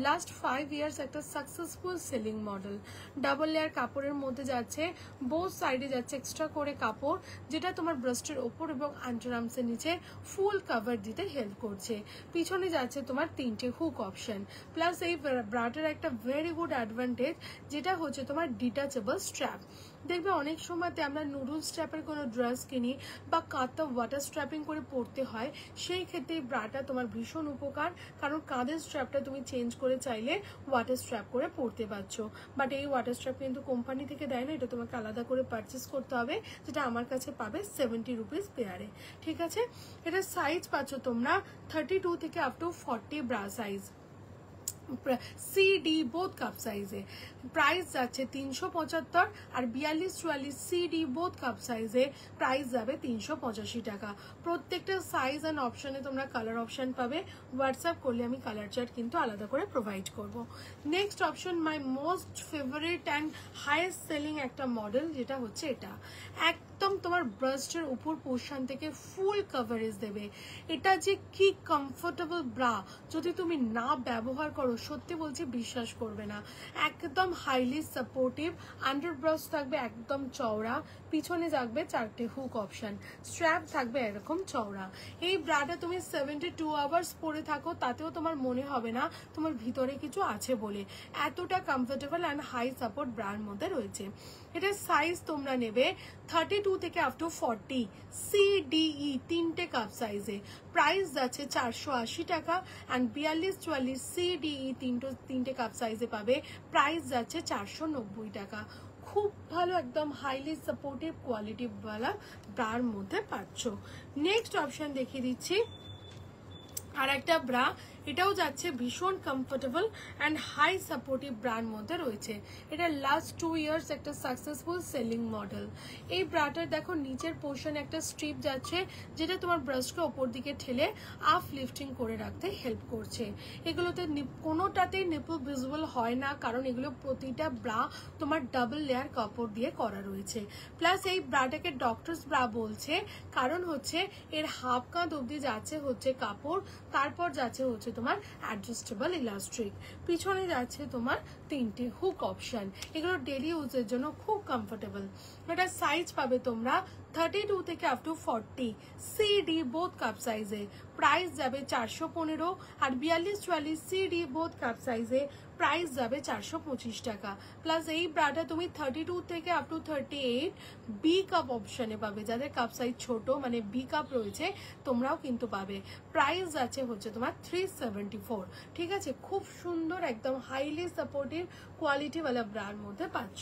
Speaker 1: লাস্ট 5 ইয়ার্স একটা successful selling model. Double layer কাপড়ের মধ্যে যাচ্ছে, বোথ সাইডে যাচ্ছে এক্সট্রা করে কাপড়, যেটা তোমার ব্রেস্টের ওপর এবং আন্ডারআর্মসের নিচে ফুল কভার দিতে হেল্প করছে। পিছনে যাচ্ছে তোমার 3টে হুক অপশন। প্লাস এই ব্রাটার একটা ভেরি গুড অ্যাডভান্টেজ, যেটা হচ্ছে তোমার ডিটাচেবল স্ট্র্যাপ। দেখবে অনেক সময়তে আমরা নুডল স্ট্র্যাপের কোনো ড্রেস কিনি বা কাঁধটা ওয়াটার স্ট্র্যাপিং করে পরতে হয়, সেই ক্ষেত্রে এই ব্রাটা তোমার ভীষণ উপকার, কারণ কাঁধের স্ট্র্যাপটা তুমি চেঞ্জ করে চাইলে ওয়াটার স্ট্র্যাপ করে পরতে পারছো। বাট এই ওয়াটার স্ট্র্যাপ কিন্তু কোম্পানি থেকে দেয় না, এটা তোমাকে আলাদা করে পারচেস করতে হবে, যেটা আমার কাছে পাবে 70 রুপিস পেয়ারে, ঠিক আছে। এটা সাইজ পাচ্ছ তোমরা 32 থেকে up to 40 bra size, CD both cup সাইজে। প্রাইস যাচ্ছে 375, আর 42-44 CD বোথ কাপ সাইজে প্রাইস যাবে 385 টাকা। প্রত্যেকটা সাইজ অ্যান্ড অপশনে তোমরা কালার অপশন পাবে, হোয়াটসঅ্যাপ করলে আমি কালার চার্ট কিন্তু আলাদা করে প্রোভাইড করব। Next option my most favourite and highest selling একটা মডেল, যেটা হচ্ছে এটা একদম তোমার ব্রেস্টের উপর পোর্শন থেকে ফুল কভারেজ দেবে। এটা যে কি কমফোর্টেবল ব্রা, যদি তুমি না ব্যবহার করো সত্যি বলছি বিশ্বাস করবে না। একদম হাইলি সাপোর্টিভ, আন্ডার ব্রেস্ট থাকবে একদম চওড়া, পিছনে থাকবে 4টে হুক অপশন, স্ট্র্যাপ থাকবে এরকম চওড়া। এই ব্রাটা তুমি 72 আওয়ার্স পরে থাকো তাতেও তোমার মনে হবে না তোমার ভিতরে কিছু আছে বলে, এতটা কমফোর্টেবল অ্যান্ড হাই সাপোর্ট ব্রার মধ্যে রয়েছে। এটার সাইজ তোমরা নেবে 32 থেকে আপ টু 40 CDE 3টে কাপ সাইজে। প্রাইস যাচ্ছে 480 টাকা, অ্যান্ড 42-44 CDE 3টে কাপ সাইজে পাবে, প্রাইস যাচ্ছে 490 টাকা। খুব ভালো একদম হাইলি সাপোর্টিভ কোয়ালিটি ওয়ালা ব্রার মধ্যে পাচ্ছ। নেক্সট অপশন দেখিয়ে দিচ্ছি আর একটা ব্রা, এটাও যাচ্ছে ভীষণ কমফোর্টেবল অ্যান্ড হাই সাপোর্টিভ ব্রার মধ্যে রয়েছে। এটা লাস্ট 2 ইয়ার্স একটা সাকসেসফুল সেলিং মডেল। এই ব্রাটার দেখো নিচের পোর্শনে একটা স্ট্রিপ যাচ্ছে, যেটা তোমার ব্রেস্টকে ওপর দিকে ঠেলে আপ লিফটিং করে রাখতে হেল্প করছে। এগুলোতে কোনোটাতেই নিপল ভিজিবল হয় না, কারণ এগুলো প্রতিটা ব্রা তোমার ডাবল লেয়ার কাপড় দিয়ে করা রয়েছে। প্লাস এই ব্রাটাকে ডক্টরস ব্রা বলছে, কারণ হচ্ছে এর হাফ কাঁধ অবধি যাচ্ছে হচ্ছে কাপড়, তারপর যাচ্ছে হচ্ছে তোমার অ্যাডজাস্টেবল ইলাস্ট্রিক, পিছনে যাচ্ছে তোমার 3টে হুক অপশন। এগুলো ডেলি ইউজের জন্য খুব কমফোর্টেবল। এটা সাইজ পাবে তোমরা 32 থেকে up to 40 C D both cup সাইজে প্রাইস যাবে 415, আর 42-44 সি ডি বোথ কাপ সাইজে প্রাইস যাবে 425 টাকা। প্লাস এই ব্রাটা তুমি 32 থেকে আপ টু 38 বি কাপ অপশনে পাবে, যাদের কাপ সাইজ ছোট মানে বি কাপ রয়েছে তোমরাও কিন্তু পাবে। প্রাইস যাচ্ছে হচ্ছে তোমার 374। ঠিক আছে, খুব সুন্দর একদম হাইলি সাপোর্টিভ কোয়ালিটিওয়ালা ব্রার মধ্যে পাচ্ছ।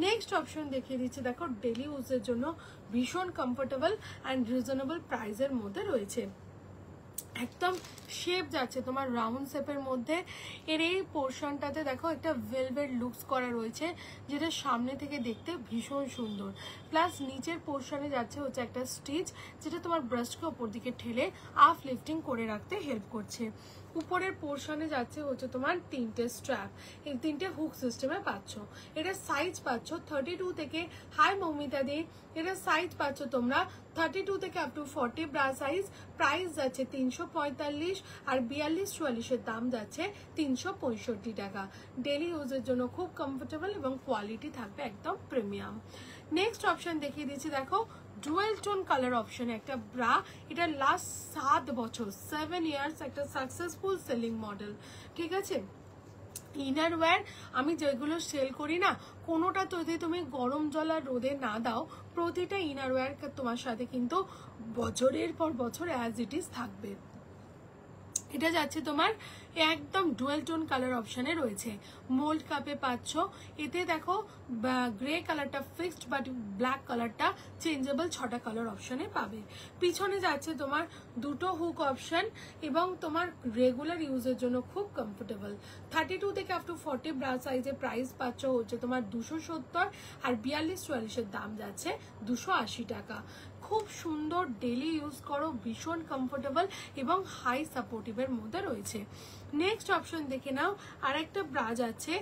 Speaker 1: নেক্সট অপশন দেখিয়ে দিচ্ছি, দেখো ডেলি ইউজের জন্য ভীষণ কমফোর্টেবল অ্যান্ড রিজনেবল প্রাইসের মধ্যে রয়েছে। একদম শেপ যাচ্ছে তোমার রাউন্ড শেপের মধ্যে। এর এই পোর্শনটাতে দেখো একটা ভেলভেট লুকস করা রয়েছে, যেটা সামনে থেকে দেখতে ভীষণ সুন্দর। প্লাস নিচের পোর্শনে যাচ্ছে হচ্ছে একটা স্টিচ, যেটা তোমার ব্রাশকে ওপর দিকে ঠেলে আপ লিফটিং করে রাখতে হেল্প করছে। উপরের পোর্শনে যাচ্ছে হচ্ছে তোমার তিনটে স্ট্র্যাপ, এই তিনটে হুক সিস্টেমে পাচ্ছ। এটা সাইজ পাচ্ছ 32 থেকে, হাই মৌমিতা দি, এটা সাইজ পাচ্ছ তোমরা 32 থেকে up to 40 bra size. Price যাচ্ছে 345, আর 42-44 দাম যাচ্ছে 365 টাকা। ডেলি ইউজের জন্য খুব কমফোর্টেবল এবং কোয়ালিটি থাকবে একদম প্রিমিয়াম। নেক্সট অপশন দেখিয়ে দিচ্ছি, দেখো ডুয়েল টোন কালার অপশনে একটা ব্রা। এটা লাস্ট 7 বছর 7 ইয়ার্স একটা সাকসেসফুল সেলিং মডেল। ঠিক আছে, ইনার ওয়্যার আমি যেগুলো সেল করি না, কোনোটা তো যদি তুমি গরম জল আর রোদে না দাও, প্রতিটা ইনার ওয়্যার তোমার সাথে কিন্তু বছরের পর বছর অ্যাজ ইট ইজ থাকবে। এটা যাচ্ছে তোমার একদম ডুয়েল টোন কালার অপশনে রয়েছে, মোল্ড কাপে পাচ্ছ। এতে দেখো গ্রে কালারটা ফিক্সড, বাট ব্ল্যাক কালারটা চেঞ্জেবল 6টা কালার অপশনে পাবে। পিছনে যাচ্ছে তোমার দুটো হুক অপশন এবং তোমার রেগুলার ইউজের জন্য খুব কমফোর্টেবল। 32 থেকে আপ টু 40 ব্রা সাইজে প্রাইস পাচ্ছ হচ্ছে তোমার 270, আর 42-44 দাম যাচ্ছে 280 টাকা। খুব সুন্দর, ডেলি ইউজ করো, ভীষণ কমফোর্টেবল এবং হাই সাপোর্টিভের মধ্যে রয়েছে। নেক্সট অপশন দেখে নাও, আর একটা ব্রা যাচ্ছে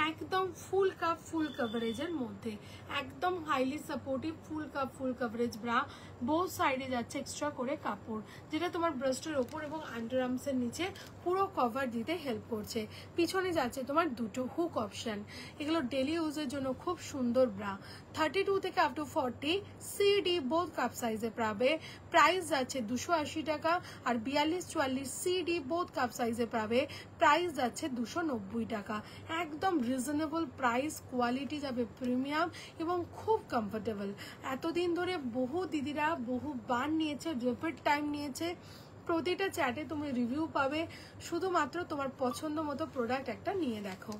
Speaker 1: একদম ফুল কাপ ফুল কভারেজের মধ্যে, একদম highly supportive full cup full coverage bra. Both সাইডে যাচ্ছে এক্সট্রা করে কাপড়, যেটা তোমার ব্রেস্টের ওপর এবং আন্ডারআর্মসের নিচে পুরো কভার দিতে হেল্প করছে। পিছনে যাচ্ছে তোমার দুটো হুক অপশন। এগুলো ডেলি ইউজের জন্য খুব সুন্দর ব্রা। 32 থেকে up to 40 C D both cup সাইজে পাবে। প্রাইস যাচ্ছে 280 টাকা, আর 42-44 সি ডি বোথ কাপ সাইজে পাবে। প্রাইস যাচ্ছে 290 টাকা। একদম রিজনেবল প্রাইস, কোয়ালিটি যাবে প্রিমিয়াম এবং খুব কমফোর্টেবল। এতদিন ধরে বহু দিদিরা বহু বার নিয়েছে, রিপিট টাইম নিয়েছে। প্রতিটা চ্যাটে তুমি রিভিউ পাবে, শুধুমাত্র তোমার পছন্দ মতো প্রোডাক্ট একটা নিয়ে দেখো।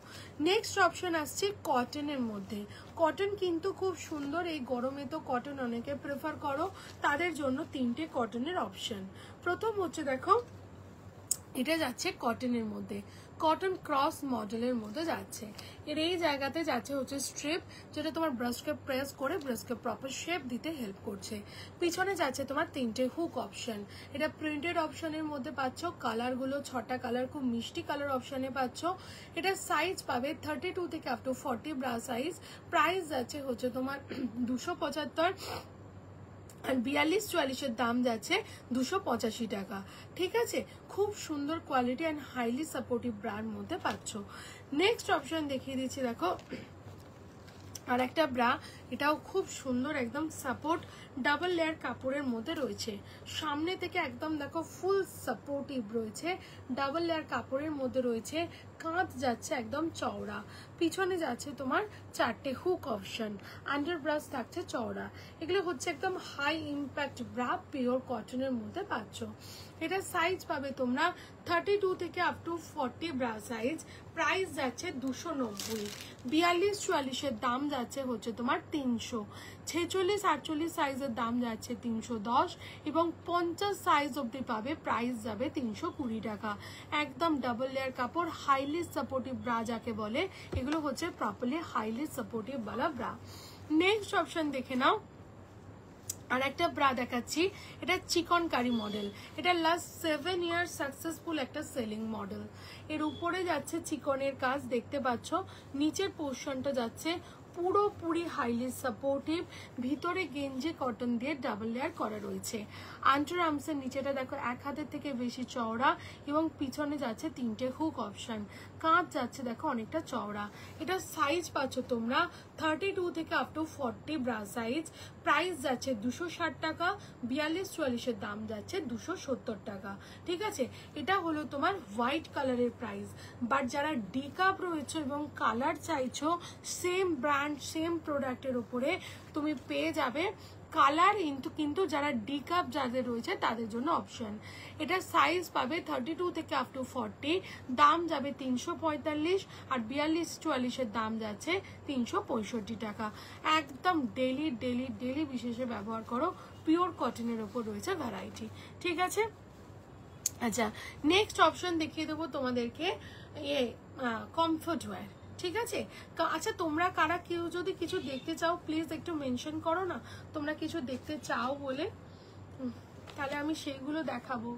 Speaker 1: নেক্সট অপশন আসছে কটনের মধ্যে। কটন কিন্তু খুব সুন্দর, এই গরমে তো কটন অনেকে প্রেফার করো, তাদের জন্য তিনটে কটনের অপশন। প্রথম হচ্ছে দেখো, এটা যাচ্ছে কটনের মধ্যে, কটন ক্রস মডেলের মধ্যে যাচ্ছে। এর এই জায়গাতে যাচ্ছে হচ্ছে স্ট্রিপ, যেটা তোমার ব্রাশকে প্রেস করে ব্রাশকে প্রপার শেপ দিতে হেল্প করছে। পিছনে যাচ্ছে তোমার তিনটে হুক অপশন। এটা প্রিন্টেড অপশনের মধ্যে পাচ্ছ, কালারগুলো 6টা কালার, খুব মিষ্টি কালার অপশনে পাচ্ছ। এটা সাইজ পাবে 32 থেকে up to 40 bra size. Price যাচ্ছে হচ্ছে তোমার 275, আর 42-44 দাম যাচ্ছে 285 টাকা। ঠিক আছে, খুব সুন্দর কোয়ালিটি অ্যান্ড হাইলি সাপোর্টিভ ব্রার মধ্যে পাচ্ছ। নেক্সট অপশন দেখিয়ে দিচ্ছি, দেখো আর একটা ব্রা। এটাও খুব সুন্দর, একদম সাপোর্ট ডাবল লেয়ার কাপড়ের মধ্যে রয়েছে। সামনে থেকে একদম দেখো ফুল সাপোর্টিভ রয়েছে, ডাবল লেয়ার কাপড়ের মধ্যে রয়েছে। কাঁধ যাচ্ছে একদম চওড়া, পিছনে যাচ্ছে তোমার 4টে হুক অপশন, আন্ডার ব্রাশ থাকছে চওড়া। এগুলো হচ্ছে একদম হাই ইম্প্যাক্ট ব্রা, পিওর কটনের মধ্যে পাচ্ছ। এটা সাইজ পাবে তোমরা 32 থেকে up to 40 bra size. Price যাচ্ছে 290, 42-44 দাম যাচ্ছে হচ্ছে তোমার 300, 46-48 সাইজের দাম যাচ্ছে 310, এবং 50 সাইজ অব্দি পাবে। প্রাইস যাবে 320 টাকা। একদম ডাবল লেয়ার কাপড়, হাইলি সাপোর্টিভ ব্রা যাকে বলে, এগুলো হচ্ছে প্রপারলি হাইলি সাপোর্টিভ वाला ব্রা। নেক্সট অপশন দেখে নাও, আর একটা ব্রা দেখাচ্ছি। এটা চিকনকারি মডেল, এটা লাস্ট 7 ইয়ার সাকসেসফুল একটা সেলিং মডেল। এর উপরে যাচ্ছে চিকনের কাজ দেখতে পাচ্ছ, নিচের পোর্শনটা যাচ্ছে পুরোপুরি হাইলি সাপোর্টিভ, ভিতরে গেঞ্জি কটন দিয়ে ডাবল লেয়ার করা রয়েছে। আন্ডার আর্মসের নিচেটা দেখো 1 হাতের থেকে বেশি চওড়া এবং পিছনে যাচ্ছে 3টে হুক অপশন, কাঁধ যাচ্ছে দেখো অনেকটা চওড়া। এটা সাইজ পাচ্ছ তোমরা 32 থেকে up to 40 bra size. Price যাচ্ছে 260 টাকা, 42-44 দাম যাচ্ছে 270 টাকা। ঠিক আছে, এটা হলো তোমার হোয়াইট কালারের প্রাইস। বাট যারা ডিকাপ রয়েছে এবং কালার চাইছো সেম ব্র্যান্ড সেম প্রোডাক্টের উপরে তুমি পেয়ে যাবে কালার, কিন্তু যারা ডিকাপ যাদের রয়েছে তাদের জন্য অপশন। এটা সাইজ পাবে 32 থেকে আপ টু 40, দাম যাবে 345, আর 42-44 দাম যাচ্ছে 365 টাকা। একদম ডেলি ডেলি ডেলি বিশেষে ব্যবহার করো, পিওর কটনের ওপর রয়েছে ভ্যারাইটি। ঠিক আছে, আচ্ছা নেক্সট অপশন দেখিয়ে দেবো তোমাদেরকে কমফোর্ট ওয়্যার। ঠিক আছে, আচ্ছা তোমরা কারা কেউ যদি কিছু দেখতে চাও প্লিজ একটু মেনশন করো না তোমরা কিছু দেখতে চাও বলে, তাহলে আমি সেইগুলো দেখাবো।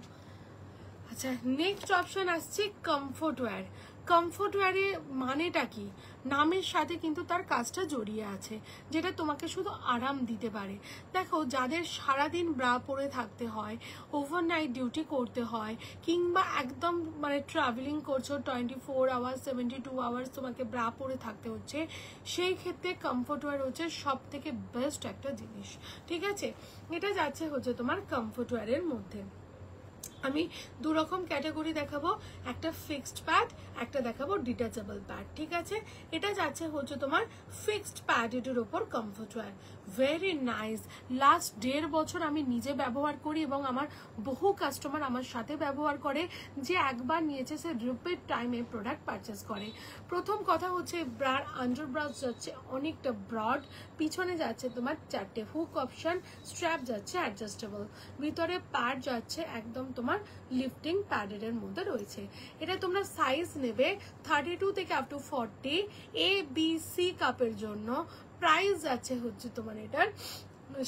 Speaker 1: আচ্ছা নেক্সট অপশন আসছে কমফোর্ট ওয়্যার। কমফোর্ট ওয়্যারে মানেটা কি? নামের সাথে কিন্তু তার কাজটা জড়িয়ে আছে, যেটা তোমাকে শুধু আরাম দিতে পারে। দেখো যাদের সারাদিন ব্রা পরে থাকতে হয়, ওভারনাইট ডিউটি করতে হয়, কিংবা একদম মানে ট্রাভেলিং করছো 24 আওয়ার্স 72 আওয়ার্স তোমাকে ব্রা পরে থাকতে হচ্ছে, সেই ক্ষেত্রে কমফোর্ট ওয়্যার হচ্ছে সব থেকে বেস্ট একটা জিনিস। ঠিক আছে, এটা যাচ্ছে হচ্ছে তোমার কমফোর্ট ওয়্যারের মধ্যে। আমি দু রকম ক্যাটাগরি দেখাবো, একটা ফিক্সড প্যাড, একটা দেখাবো ডিটাচেবল প্যাড। ঠিক আছে, এটা যাচ্ছে হচ্ছে তোমার ফিক্সড প্যাড, এটার ওপর comfort wire, very nice. Last 1.5 বছর আমি নিজে ব্যবহার করি এবং আমার বহু কাস্টমার আমার সাথে ব্যবহার করে, যে একবার নিয়েছে সে রিপিট টাইমে প্রোডাক্ট পারচেস করে। প্রথম কথা হচ্ছে ব্রার আন্ডার ব্রাউজ যাচ্ছে অনেকটা ব্রড, পিছনে যাচ্ছে তোমার 4টে হুক অপশন, স্ট্র্যাপ যাচ্ছে অ্যাডজাস্টেবল, ভিতরে প্যাড যাচ্ছে একদম তোমার লিফটিং প্যাডের মধ্যে রয়েছে। এটা তোমরা সাইজ নেবে 32 থেকে আপ টু 40, ABC কাপের জন্য। প্রাইস যাচ্ছে হচ্ছে তোমার এটার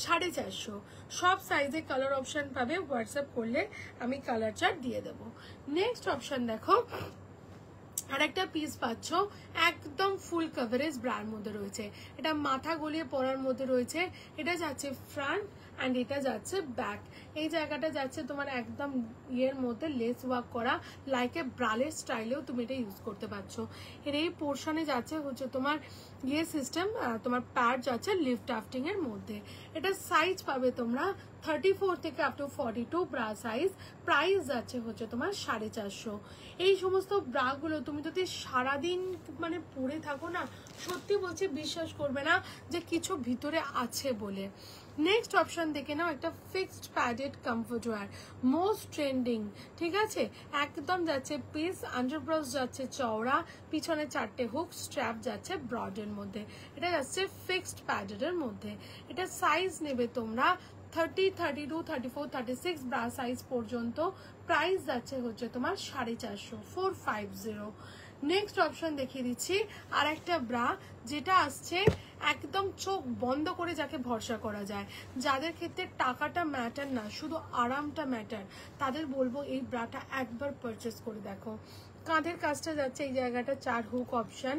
Speaker 1: 450। সব সাইজে কালার অপশন পাবে, হোয়াটসঅ্যাপ করলে আমি কালার চার্ট দিয়ে দেবো। নেক্সট অপশন দেখো, আর একটা পিস পাচ্ছ একদম ফুল কভারেজ ব্রার মধ্যে রয়েছে, এটা মাথা গলিয়ে পরার মধ্যে রয়েছে। এটা যাচ্ছে ফ্রন্ট অ্যান্ড এটা যাচ্ছে ব্যাক। এই জায়গাটা যাচ্ছে তোমার একদম ইয়ের মধ্যে লেস ওয়ার্ক করা, লাইক এ ব্রালের স্টাইলেও তুমি এটা ইউজ করতে পারছো। এর এই পোর্শনে যাচ্ছে হচ্ছে তোমার ইয়ে সিস্টেম, তোমার প্যাড যাচ্ছে লিফট আফটিং এর মধ্যে। এটা সাইজ পাবে তোমরা 34 থেকে up two 42 bra size. Price যাচ্ছে হচ্ছে তোমার 450। এই সমস্ত ব্রাগুলো তুমি যদি সারাদিন মানে পরে থাকো না, সত্যি বলছি বিশ্বাস করবে না যে কিছু ভিতরে আছে বলে। নেক্সট অপশন দেখে নাও, একটা fixed padded comfort wire, most trending. ঠিক আছে, একদম যাচ্ছে পিস, আন্ডারব্রাউজ যাচ্ছে চওড়া, পিছনে 4টে হুক, স্ট্র্যাপ যাচ্ছে ব্রডের মধ্যে। এটা যাচ্ছে ফিক্সড প্যাডের মধ্যে। এটা সাইজ নেবে তোমরা 30, 32, 34, 36 ব্রা সাইজ পর্যন্ত। প্রাইস যাচ্ছে হচ্ছে তোমার 450, 450। নেক্সট অপশন দেখিয়ে দিচ্ছি, আর একটা ব্রা যেটা আসছে একদম চোখ বন্ধ করে যাকে ভরসা করা যায়, যাদের ক্ষেত্রে টাকাটা ম্যাটার না, শুধু আরামটা ম্যাটার, তাদের বলবো এই ব্রাটা একবার পারচেস করে দেখো। কাঁধের কাজটা যাচ্ছে এই জায়গাটা 4 হুক অপশন,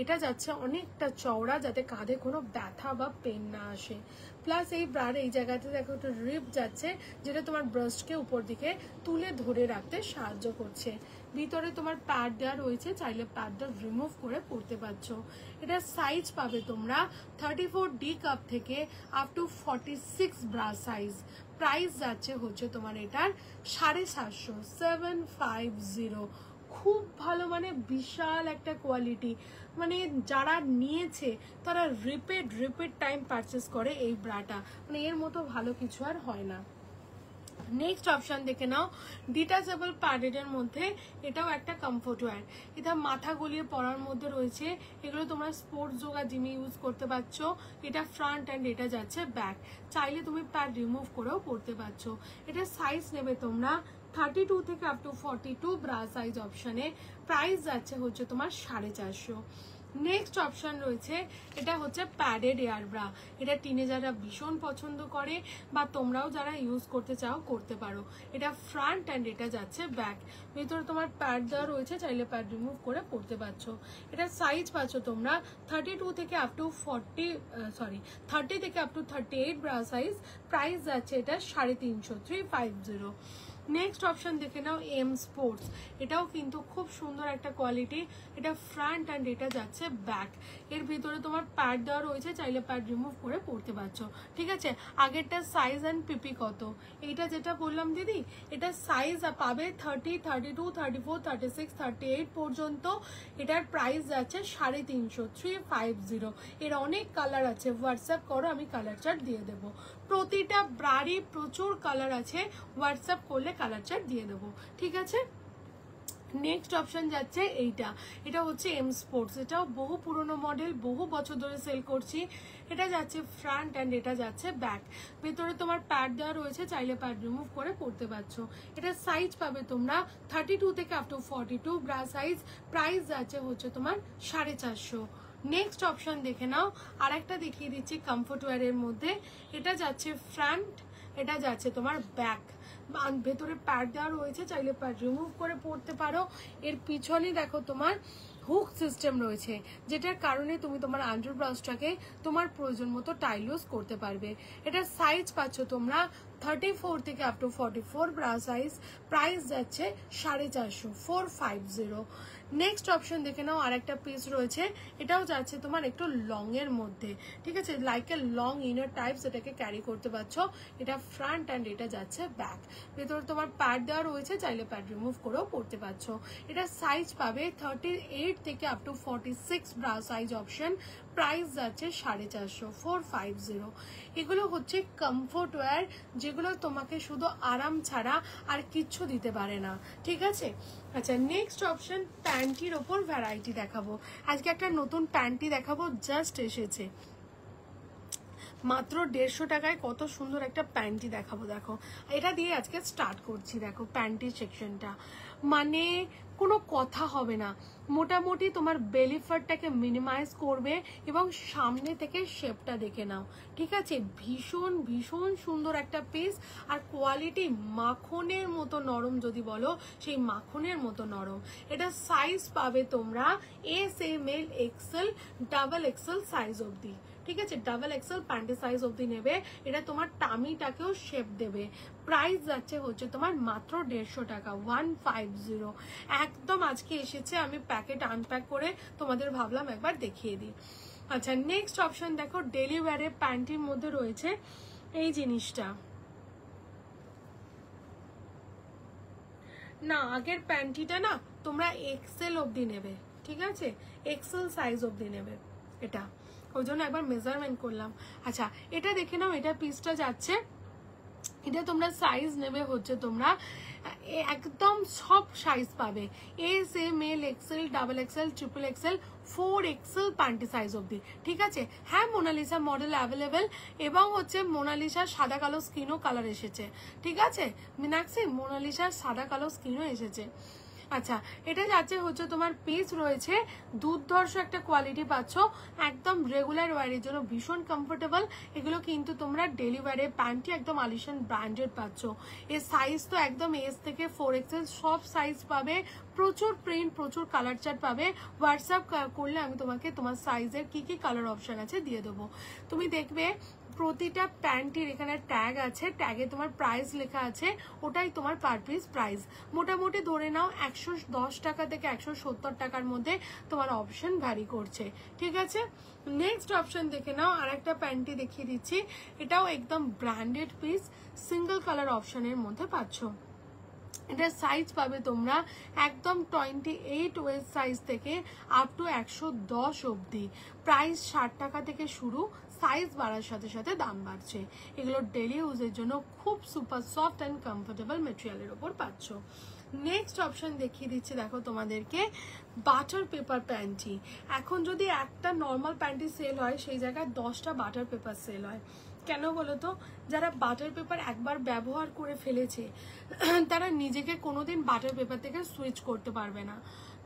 Speaker 1: এটা যাচ্ছে অনেকটা চওড়া যাতে কাঁধে কোনো ব্যথা বা পেন না আসে। প্লাস এই ব্রার এই জায়গাতে দেখো একটা রিপ যাচ্ছে, যেটা তোমার ব্রেস্টকে উপর দিকে তুলে ধরে রাখতে সাহায্য করছে। ভিতরে তোমার প্যাড দেওয়া রয়েছে, চাইলে প্যাডটা রিমুভ করে পরতে পারছো। এটা সাইজ পাবে তোমরা 34D কাপ থেকে up two 46 bra size. Price যাচ্ছে হচ্ছে তোমার এটার 750, 750। খুব ভালো, মানে বিশাল একটা কোয়ালিটি, মানে যারা নিয়েছে তারা রিপিট টাইম পারচেস করে এই ব্রাটা, মানে এর মতো ভালো কিছু আর হয় না। নেক্সট অপশন দেখে নাও, ডিটাচেবল প্যাডের মধ্যে, এটাও একটা কমফোর্ট ওয়্যার। এটা মাথা গলিয়ে পরার মধ্যে রয়েছে, এগুলো তোমরা স্পোর্টস যোগা জিমে ইউজ করতে পারছো। এটা ফ্রন্ট অ্যান্ড এটা যাচ্ছে ব্যাক, চাইলে তুমি প্যাড রিমুভ করেও পরতে পারছো। এটা সাইজ নেবে তোমরা 32 থেকে আপ টু 42 ব্রা সাইজ অপশনে। প্রাইস যাচ্ছে হচ্ছে তোমার 450। নেক্সট অপশন রয়েছে, এটা হচ্ছে প্যাডেড এয়ার ব্রা। এটা টিনেজাররা ভীষণ পছন্দ করে, বা তোমরাও যারা ইউজ করতে চাও করতে পারো। এটা ফ্রন্ট অ্যান্ড এটা যাচ্ছে ব্যাক। ভেতরে তোমার প্যাড দেওয়া রয়েছে, চাইলে প্যাড রিমুভ করে পড়তে পারছো। এটা সাইজ পাচ্ছ তোমরা 32 থেকে আপ টু 30 থেকে up two 38 bra size. Price যাচ্ছে এটা 350, 350। নেক্সট অপশন দেখে নাও এম স্পোর্টস। এটাও কিন্তু খুব সুন্দর একটা কোয়ালিটি। এটা ফ্রন্ট অ্যান্ড এটা যাচ্ছে ব্যাক। এর ভিতরে তোমার প্যাড দেওয়া রয়েছে, চাইলে প্যাড রিমুভ করে পড়তে পারছো। ঠিক আছে, আগেরটা সাইজ অ্যান্ড পিপি কত, এইটা যেটা বললাম দিদি, এটা সাইজ পাবে 30, 32, 34, 36, 38 পর্যন্ত। এটার প্রাইস যাচ্ছে 350, 350। এর অনেক কালার আছে, হোয়াটসঅ্যাপ করো, আমি কালার চার্ট দিয়ে দেবো। প্রতিটা ব্রারই প্রচুর কালার আছে, হোয়াটসঅ্যাপ করলে কালার চার্ট দিয়ে দেবো। ঠিক আছে, নেক্সট অপশন যাচ্ছে এইটা। এটা হচ্ছে এম স্পোর্টস। এটাও বহু পুরনো মডেল, বহু বছর ধরে সেল করছি। এটা যাচ্ছে ফ্রন্ট অ্যান্ড এটা যাচ্ছে ব্যাক। ভেতরে তোমার প্যাড দেওয়া রয়েছে, চাইলে প্যাড রিমুভ করে পড়তে পারছো। এটা সাইজ পাবে তোমরা 32 থেকে up two 42 bra size. Price যাচ্ছে হচ্ছে তোমার 450। নেক্সট অপশন দেখে নাও, আর একটা দেখিয়ে দিচ্ছি কমফোর্ট ওয়্যারের মধ্যে। এটা যাচ্ছে ফ্রন্ট, এটা যাচ্ছে তোমার ব্যাক। ভেতরে প্যাড দেওয়া রয়েছে, চাইলে প্যাড রিমুভ করে পড়তে পারো। এর পিছনে দেখো তোমার হুক সিস্টেম রয়েছে, যেটার কারণে তুমি তোমার আন্ডার ব্রাউজটাকে তোমার প্রয়োজন মতো টাইল ইউজ করতে পারবে। এটার সাইজ পাচ্ছ তোমরা 34 থেকে up two 44 bra size. Price যাচ্ছে 450, 450। নেক্সট অপশন দেখে নাও, আর একটা পিস রয়েছে। এটাও যাচ্ছে তোমার একটু লং এর মধ্যে। ঠিক আছে, like a long inner types, এটাকে ক্যারি করতে পারছো। এটা ফ্রন্ট অ্যান্ড এটা যাচ্ছে ব্যাক। ভেতরে তোমার প্যাড দেওয়া রয়েছে, চাইলে প্যাড রিমুভ করেও পড়তে পারছো। এটা সাইজ পাবে 38 থেকে up two 46 bra size option. Price যাচ্ছে 450, 450। এগুলো হচ্ছে কমফোর্ট ওয়্যার, যেগুলো তোমাকে শুধু আরাম ছাড়া আর কিচ্ছু দিতে পারে না। ঠিক আছে, আচ্ছা নেক্সট অপশন প্যান্টির ওপর ভ্যারাইটি দেখাবো। আজকে একটা নতুন প্যান্টি দেখাবো, জাস্ট এসেছে মাত্র 150 টাকায়। কত সুন্দর একটা প্যান্টি দেখাবো, দেখো। এটা দিয়ে আজকে স্টার্ট করছি। দেখো প্যান্টির সেকশনটা, মানে কোনো কথা হবে না। মোটামুটি তোমার বেলি ফ্যাটটাকে মিনিমাইজ করবে, এবং সামনে থেকে শেপটা দেখে নাও। ঠিক আছে, ভীষণ ভীষণ সুন্দর একটা পিস, আর কোয়ালিটি মাখনের মতো নরম, যদি বলো সেই মাখনের মতো নরম। এটা সাইজ পাবে তোমরা S, M, L, XL, double XL size অবধি। ঠিক আছে, ডাবল এক্সেল প্যান্টি সাইজ অবধি নেবে। এটা তোমার টামিটাকেও শেপ দেবে। প্রাইস যাচ্ছে হচ্ছে তোমার মাত্র 150 টাকা, 150। একদম আজকে এসেছে, আমি প্যাকেট আনপ্যাক করে তোমাদের ভাবলাম একবার দেখিয়ে দিই। আচ্ছা নেক্সট অপশন দেখো, ডেলি ওয়্যারের প্যান্টির মধ্যে রয়েছে এই জিনিসটা। না, আগের প্যান্টিটা না তোমরা এক্সেল অবধি নেবে। ঠিক আছে, এক্সেল সাইজ অবধি নেবে। এটা ওই জন্য একবার মেজারমেন্ট করলাম। আচ্ছা এটা দেখে নাও, এটা পিসটা যাচ্ছে, এটা তোমরা সাইজ নেবে হচ্ছে তোমরা একদম সব সাইজ পাবে, S, M, L, XL, double XL, triple XL, 4 XL panty size অবধি। ঠিক আছে, হ্যাঁ মোনালিসা মডেল অ্যাভেলেবেল, এবং হচ্ছে মোনালিসার সাদা কালো স্কিনও কালার এসেছে। ঠিক আছে, মিনাক্সি মোনালিসার সাদা কালো স্কিনও এসেছে। আচ্ছা এটা যাচ্ছে হচ্ছে তোমার পিস রয়েছে, দুর্ধর্ষ একটা কোয়ালিটি পাচ্ছ, একদম রেগুলার ওয়ারের জন্য ভীষণ কমফোর্টেবল। এগুলো কিন্তু তোমরা ডেলি ওয়ারে প্যান্টি একদম আলিশান ব্র্যান্ডেড পাচ্ছ। এর সাইজ তো একদম এস থেকে 4 এক্সেল সব সাইজ পাবে, প্রচুর প্রিন্ট, প্রচুর কালার চার্ট পাবে। হোয়াটসঅ্যাপ করলে আমি তোমাকে তোমার সাইজের কি কি কালার অপশন আছে দিয়ে দেবো। তুমি দেখবে প্রতিটা প্যান্টির এখানে ট্যাগ আছে, ট্যাগে তোমার প্রাইস লেখা আছে, ওটাই তোমার পার পিস প্রাইস। মোটামুটি ধরে নাও 110 টাকা থেকে 170 টাকার মধ্যে তোমার অপশন ভ্যারি করছে। ঠিক আছে, নেক্সট অপশন দেখে নাও, আর একটা প্যান্টি দেখিয়ে দিচ্ছি। এটাও একদম ব্র্যান্ডেড পিস, সিঙ্গেল কালার অপশনের মধ্যে পাচ্ছ। এটার সাইজ পাবে তোমরা একদম 28 ওয়েস্ট সাইজ থেকে আপ টু 110 অবধি। প্রাইস 60 টাকা থেকে শুরু, সাইজ বাড়ার সাথে সাথে দাম বাড়ছে। এগুলো ডেলি ইউজের জন্য খুব সুপার সফট অ্যান্ড কমফোর্টেবল মেটেরিয়ালের ওপর পাচ্ছ। নেক্সট অপশন দেখিয়ে দিচ্ছি, দেখো তোমাদেরকে বাটার পেপার প্যান্টি। এখন যদি একটা নর্মাল প্যান্টি সেল হয়, সেই জায়গায় 10টা বাটার পেপার সেল হয়। কেন বলো তো, যারা বাটার পেপার একবার ব্যবহার করে ফেলেছে তারা নিজেকে কোনোদিন বাটার পেপার থেকে সুইচ করতে পারবে না।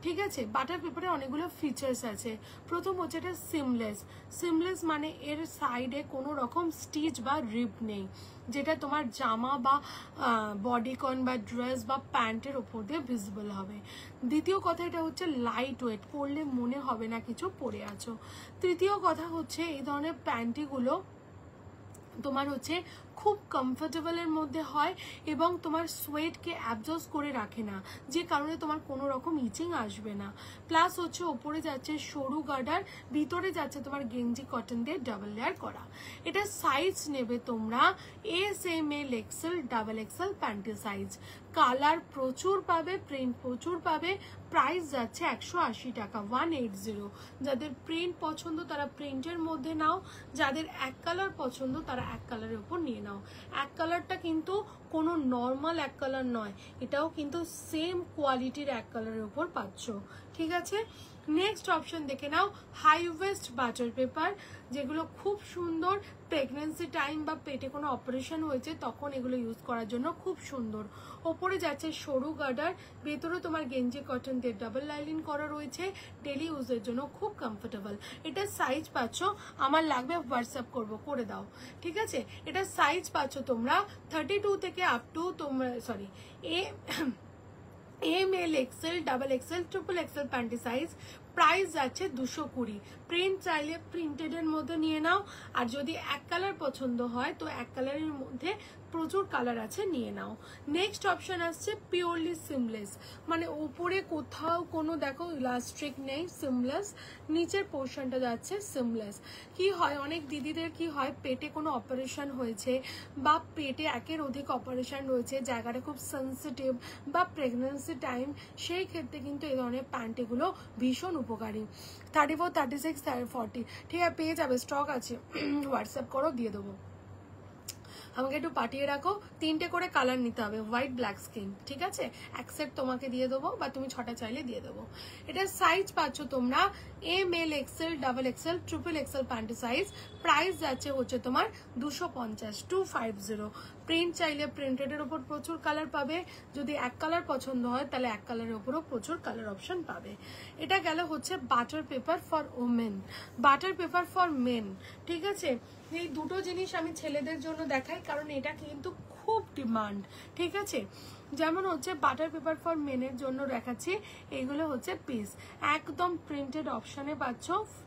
Speaker 1: ঠিক আছে। বাটার পেপারে অনেকগুলো ফিচার্স আছে। প্রথম হচ্ছে এটা সিমলেস। সিমলেস মানে এর সাইডে কোনো রকম স্টিচ বা রিপ নেই, যেটা তোমার জামা বা বডিকন বা ড্রেস বা প্যান্টের ওপর দিয়ে ভিজিবল হবে। দ্বিতীয় কথা, এটা হচ্ছে লাইট ওয়েট, পরলে মনে হবে না কিছু পরে আছো। তৃতীয় কথা হচ্ছে এই ধরনের প্যান্টিগুলো তোমার হচ্ছে খুব কমফোর্টেবলের মধ্যে হয় এবং তোমার সোয়েটকে অ্যাবজর্ব করে রাখে না, যে কারণে তোমার কোনো রকম ইচিং আসবে না। প্লাস হচ্ছে ওপরে যাচ্ছে সরু গার্ডার, ভিতরে যাচ্ছে তোমার গেঞ্জি কটন দিয়ে ডাবল লেয়ার করা। এটা সাইজ নেবে তোমরা S, M, L, XL, double XL panty size. Colour প্রচুর পাবে, প্রিন্ট প্রচুর পাবে। প্রাইস যাচ্ছে 180 টাকা, 180। যাদের প্রিন্ট পছন্দ তারা প্রিন্টের মধ্যে নাও, যাদের এক কালার পছন্দ তারা এক কালারের উপর নিয়ে নাও। এক কালারটা কিন্তু কোনো নর্মাল এক কালার নয়, এটাও কিন্তু সেম কোয়ালিটির এক কালারের উপর পাচ্ছ। ঠিক আছে, নেক্সট অপশন দেখে নাও হাই ওয়েস্ট বাটার পেপার, যেগুলো খুব সুন্দর প্রেগনেন্সি টাইম বা পেটে কোনো অপারেশন হয়েছে তখন এগুলো ইউজ করার জন্য খুব সুন্দর। ওপরে যাচ্ছে সরু গার্ডার, ভেতরে তোমার গেঞ্জি কটন দিয়ে ডাবল লাইনিং করা রয়েছে, ডেলি ইউজের জন্য খুব কমফোর্টেবল। এটা সাইজ পাচ্ছ, আমার লাগবে হোয়াটসঅ্যাপ করব, করে দাও। ঠিক আছে, এটা সাইজ পাচ্ছ তোমরা 32 থেকে আপ টু তোমরা M, L, XL, double XL, triple XL panty size. Price যাচ্ছে 220। প্রিন্ট চাইলে প্রিন্টেড এর মধ্যে নিয়ে নাও, আর যদি এক কালার পছন্দ হয় তো এক কালারের মধ্যে প্রচুর কালার আছে, নিয়ে নাও। নেক্সট অপশন আসছে পিওরলি সিমলেস, মানে উপরে কোথাও কোনো দেখো ইলাস্ট্রিক নেই, সিমলেস। নিচের পোর্শনটা যাচ্ছে সিমলেস। কি হয়, অনেক দিদিদের কি হয় পেটে কোনো অপারেশন হয়েছে বা পেটে একের অধিক অপারেশন রয়েছে, জায়গাটা খুব সেন্সিটিভ বা প্রেগনেন্সি টাইম, সেই ক্ষেত্রে কিন্তু এই ধরনের প্যান্টিগুলো ভীষণ উপকারী। 34, 36, 40, ঠিক আছে, পেয়ে যাবে, স্টক আছে। হোয়াটসঅ্যাপ করো, দিয়ে দেবো। আমাকে একটু পাঠিয়ে রাখো। 3টে করে কালার নিতে হবে, হোয়াইট, ব্ল্যাক, স্কিন। ঠিক আছে, এক সেট তোমাকে দিয়ে দেবো, বা তুমি 6টা চাইলে দিয়ে দেবো। এটা সাইজ পাচ্ছ তোমরা M, L, XL, double XL, triple XL panty size. Price যাচ্ছে হচ্ছে তোমার 250, 250। প্রিন্ট চাইলে প্রিন্টেডের ওপর প্রচুর কালার পাবে, যদি এক কালার পছন্দ হয় তাহলে এক কালারের ওপরও প্রচুর কালার অপশন পাবে। এটা গেল হচ্ছে butter paper for women, butter paper for men. ঠিক আছে, এই দুটো জিনিস আমি ছেলেদের জন্য দেখাই কারণ এটা কিন্তু খুব ডিমান্ড। ঠিক আছে, যেমন হচ্ছে বাটার পেপার ফর মেনের জন্য দেখাচ্ছি, এগুলো হচ্ছে পিস, একদম প্রিন্টেড অপশনে পাচ্ছ,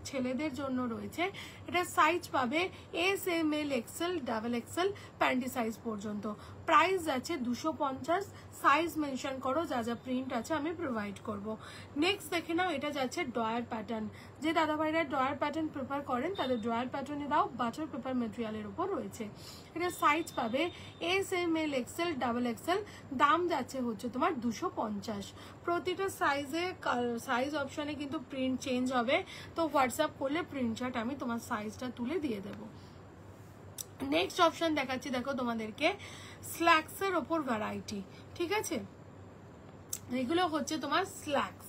Speaker 1: ছেলেদের জন্য রয়েছে। এটা সাইজ পাবে S, M, L, XL, double XL panty size পর্যন্ত। প্রাইস যাচ্ছে 250। সাইজ মেনশন করো, যা যা প্রিন্ট আছে আমি প্রোভাইড করব। নেক্সট দেখে নাও, এটা যাচ্ছে ড্রয়ার প্যাটার্ন। যে দাদাভাইরা ড্রয়ার প্যাটার্ন প্রিফার করেন তাদের ড্রয়ার প্যাটার্নে দাও, বাটার পেপার মেটেরিয়ালের উপর রয়েছে। এটা সাইজ পাবে S, M, L, XL, double Excel. দাম যাচ্ছে হচ্ছে তোমার 250। প্রতিটা সাইজ অপশনে কিন্তু প্রিন্ট চেঞ্জ হবে, তো হোয়াটসঅ্যাপ করলে প্রিন্ট চার্ট আমি তোমার সাইজটা তুলে দিয়ে দেবো। নেক্সট অপশন দেখাচ্ছি, দেখো তোমাদেরকে স্ল্যাক্সের ওপর ভ্যারাইটি। ঠিক আছে, এগুলো হচ্ছে তোমার স্ল্যাক্স,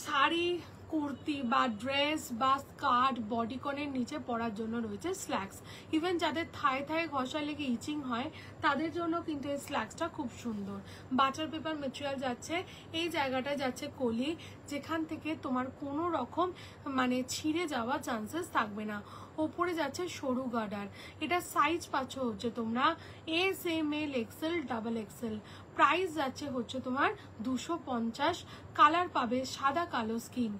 Speaker 1: শাড়ি, কুর্তি বা ড্রেস বা স্কার্ট, বডিকনের নিচে পরার জন্য রয়েছে স্ল্যাক্স। ইভেন যাদের থায়ে থায়ে ঘষা লেগে ইচিং হয় তাদের জন্য কিন্তু এই স্ল্যাক্সটা খুব সুন্দর। বাটার পেপার মেটেরিয়াল যাচ্ছে, এই জায়গাটায় যাচ্ছে কলি, যেখান থেকে তোমার কোনো রকম মানে ছিঁড়ে যাওয়া চান্সেস থাকবে না। ওপরে যাচ্ছে সরু গার্ডার। এটা সাইজ পাচ্ছ হচ্ছে তোমরা S, M, L, XL, double XL. Price যাচ্ছে হচ্ছে তোমার 250। কালার পাবে সাদা, কালো, স্কিন।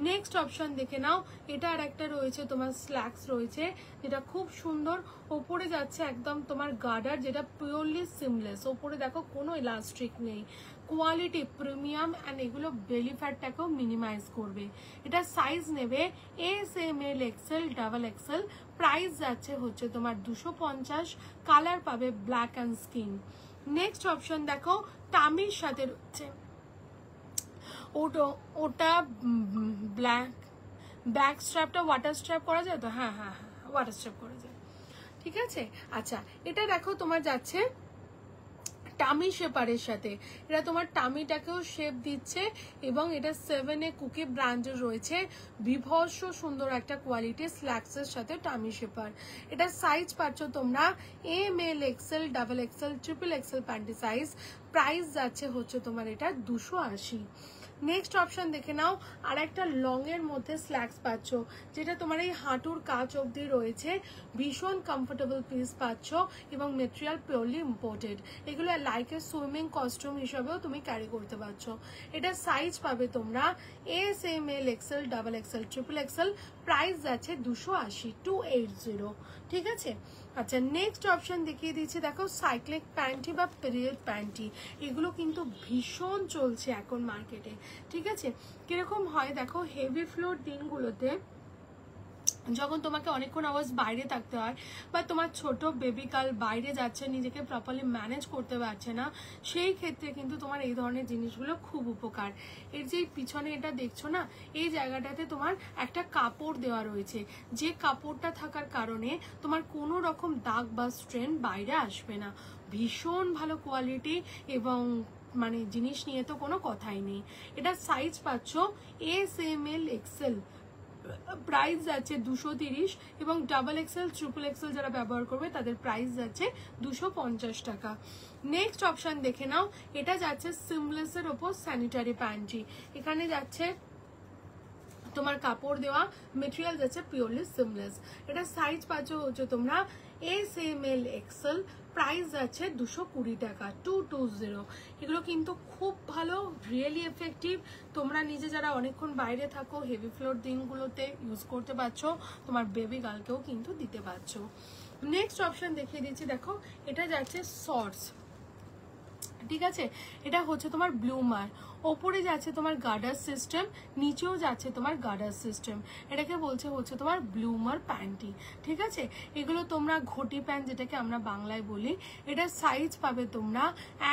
Speaker 1: নেক্সট অপশন দেখে নাও, এটা আর একটা রয়েছে তোমার স্ল্যাক্স রয়েছে, যেটা খুব সুন্দর। ওপরে যাচ্ছে একদম তোমার গার্ডার, যেটা পিওরলি সিমলেস। ওপরে দেখো কোনো ইলাস্ট্রিক নেই, কোয়ালিটি প্রিমিয়াম, অ্যান্ড এগুলো বেলি ফ্যাটটাকেও মিনিমাইজ করবে। এটা সাইজ নেবে S, M, L, XL, double XL. Price যাচ্ছে হচ্ছে তোমার 250। কালার পাবে black and skin. Next option দেখো টামির সাথে রয়েছে, ওটা ব্যাক স্ট্র্যাপটা ওয়াটার স্ট্র্যাপ করা যায় তো? হ্যাঁ হ্যাঁ হ্যাঁ, ওয়াটার স্ট্র্যাপ করা যায়। ঠিক আছে, আচ্ছা এটা দেখো তোমার যাচ্ছে টামি শেপারের সাথে, এটা তোমার টামিটাকেও শেপ দিচ্ছে এবং এটা 7A কুকি ব্র্যান্ডের রয়েছে। বিভৎস সুন্দর একটা কোয়ালিটি স্ল্যাক্সের সাথে টামি শেপার। এটা সাইজ পাচ্ছ তোমরা M, L, XL, double XL, triple XL panty size. Price যাচ্ছে হচ্ছে তোমার এটা 280। নেক্সট অপশন দেখে নাও, আর একটা লং এর মধ্যে স্ল্যাক্স পাচ্ছ, যেটা তোমার এই হাঁটুর কাছ অবধি রয়েছে, ভীষণ কমফোর্টেবল পিস পাচ্ছ এবং মেটেরিয়াল পিওরলি ইম্পোর্টেড। এগুলো লাইক এ সুইমিং কস্টিউম হিসাবেও তুমি ক্যারি করতে পারছো। এটা সাইজ পাবে তোমরা S, M, L, XL, double XL, triple XL. Price যাচ্ছে 280, 280, ঠিক আছে। আচ্ছা, নেক্সট অপশন দেখিয়ে দিচ্ছি, দেখো সাইক্লিক প্যান্টি বা পিরিয়ড প্যান্টি, এগুলো কিন্তু ভীষণ চলছে এখন মার্কেটে, ঠিক আছে। কিরকম হয় দেখো, হেভি ফ্লোর দিনগুলোতে যখন তোমাকে অনেকক্ষণ আওয়াজ বাইরে থাকতে হয় বা তোমার ছোট বেবি কাল বাইরে যাচ্ছে, নিজেকে প্রপারলি ম্যানেজ করতে পারছে না, সেই ক্ষেত্রে কিন্তু তোমার এই ধরনের জিনিসগুলো খুব উপকার। এর যে পিছনে এটা দেখছো না, এই জায়গাটাতে তোমার একটা কাপড় দেওয়া রয়েছে, যে কাপড়টা থাকার কারণে তোমার কোনো রকম দাগ বা স্ট্রেন বাইরে আসবে না। ভীষণ ভালো কোয়ালিটি এবং মানে জিনিস নিয়ে তো কোনো কথাই নেই। এটা সাইজ পাচ্ছ S, M, L, Excel. Price যাচ্ছে 230 এবং ডাবল এক্সেল, ট্রিপল এক্সেল যারা ব্যবহার করবে তাদের প্রাইস যাচ্ছে 250 টাকা। নেক্সট অপশন দেখে নাও, এটা যাচ্ছে সিমলেসের ওপর স্যানিটারি প্যান্টি। এখানে যাচ্ছে তোমার কাপড় দেওয়া, মেটেরিয়াল যাচ্ছে পিওরলি সিমলেস। এটা সাইজ পাচ্ছ হচ্ছে তোমরা S, M, L, Excel. Price যাচ্ছে 220 টাকা, 220। এগুলো কিন্তু খুব ভালো, রিয়েলি এফেক্টিভ। তোমরা নিজে যারা অনেকক্ষণ বাইরে থাকো, হেভি ফ্লোর দিনগুলোতে ইউজ করতে পারছো, তোমার বেবি গার্লকেও কিন্তু দিতে পারছো। নেক্সট অপশন দেখিয়ে দিচ্ছি, দেখো এটা যাচ্ছে শর্টস, ঠিক আছে। এটা হচ্ছে তোমার ব্লুমার, ওপরে যাচ্ছে তোমার গার্ডার সিস্টেম, নিচেও যাচ্ছে তোমার গার্ডার সিস্টেম। এটাকে বলছে হচ্ছে তোমার ব্লুমার প্যান্টি, ঠিক আছে। এগুলো তোমরা ঘটি প্যান্ট যেটাকে আমরা বাংলায় বলি। এটা সাইজ পাবে তোমরা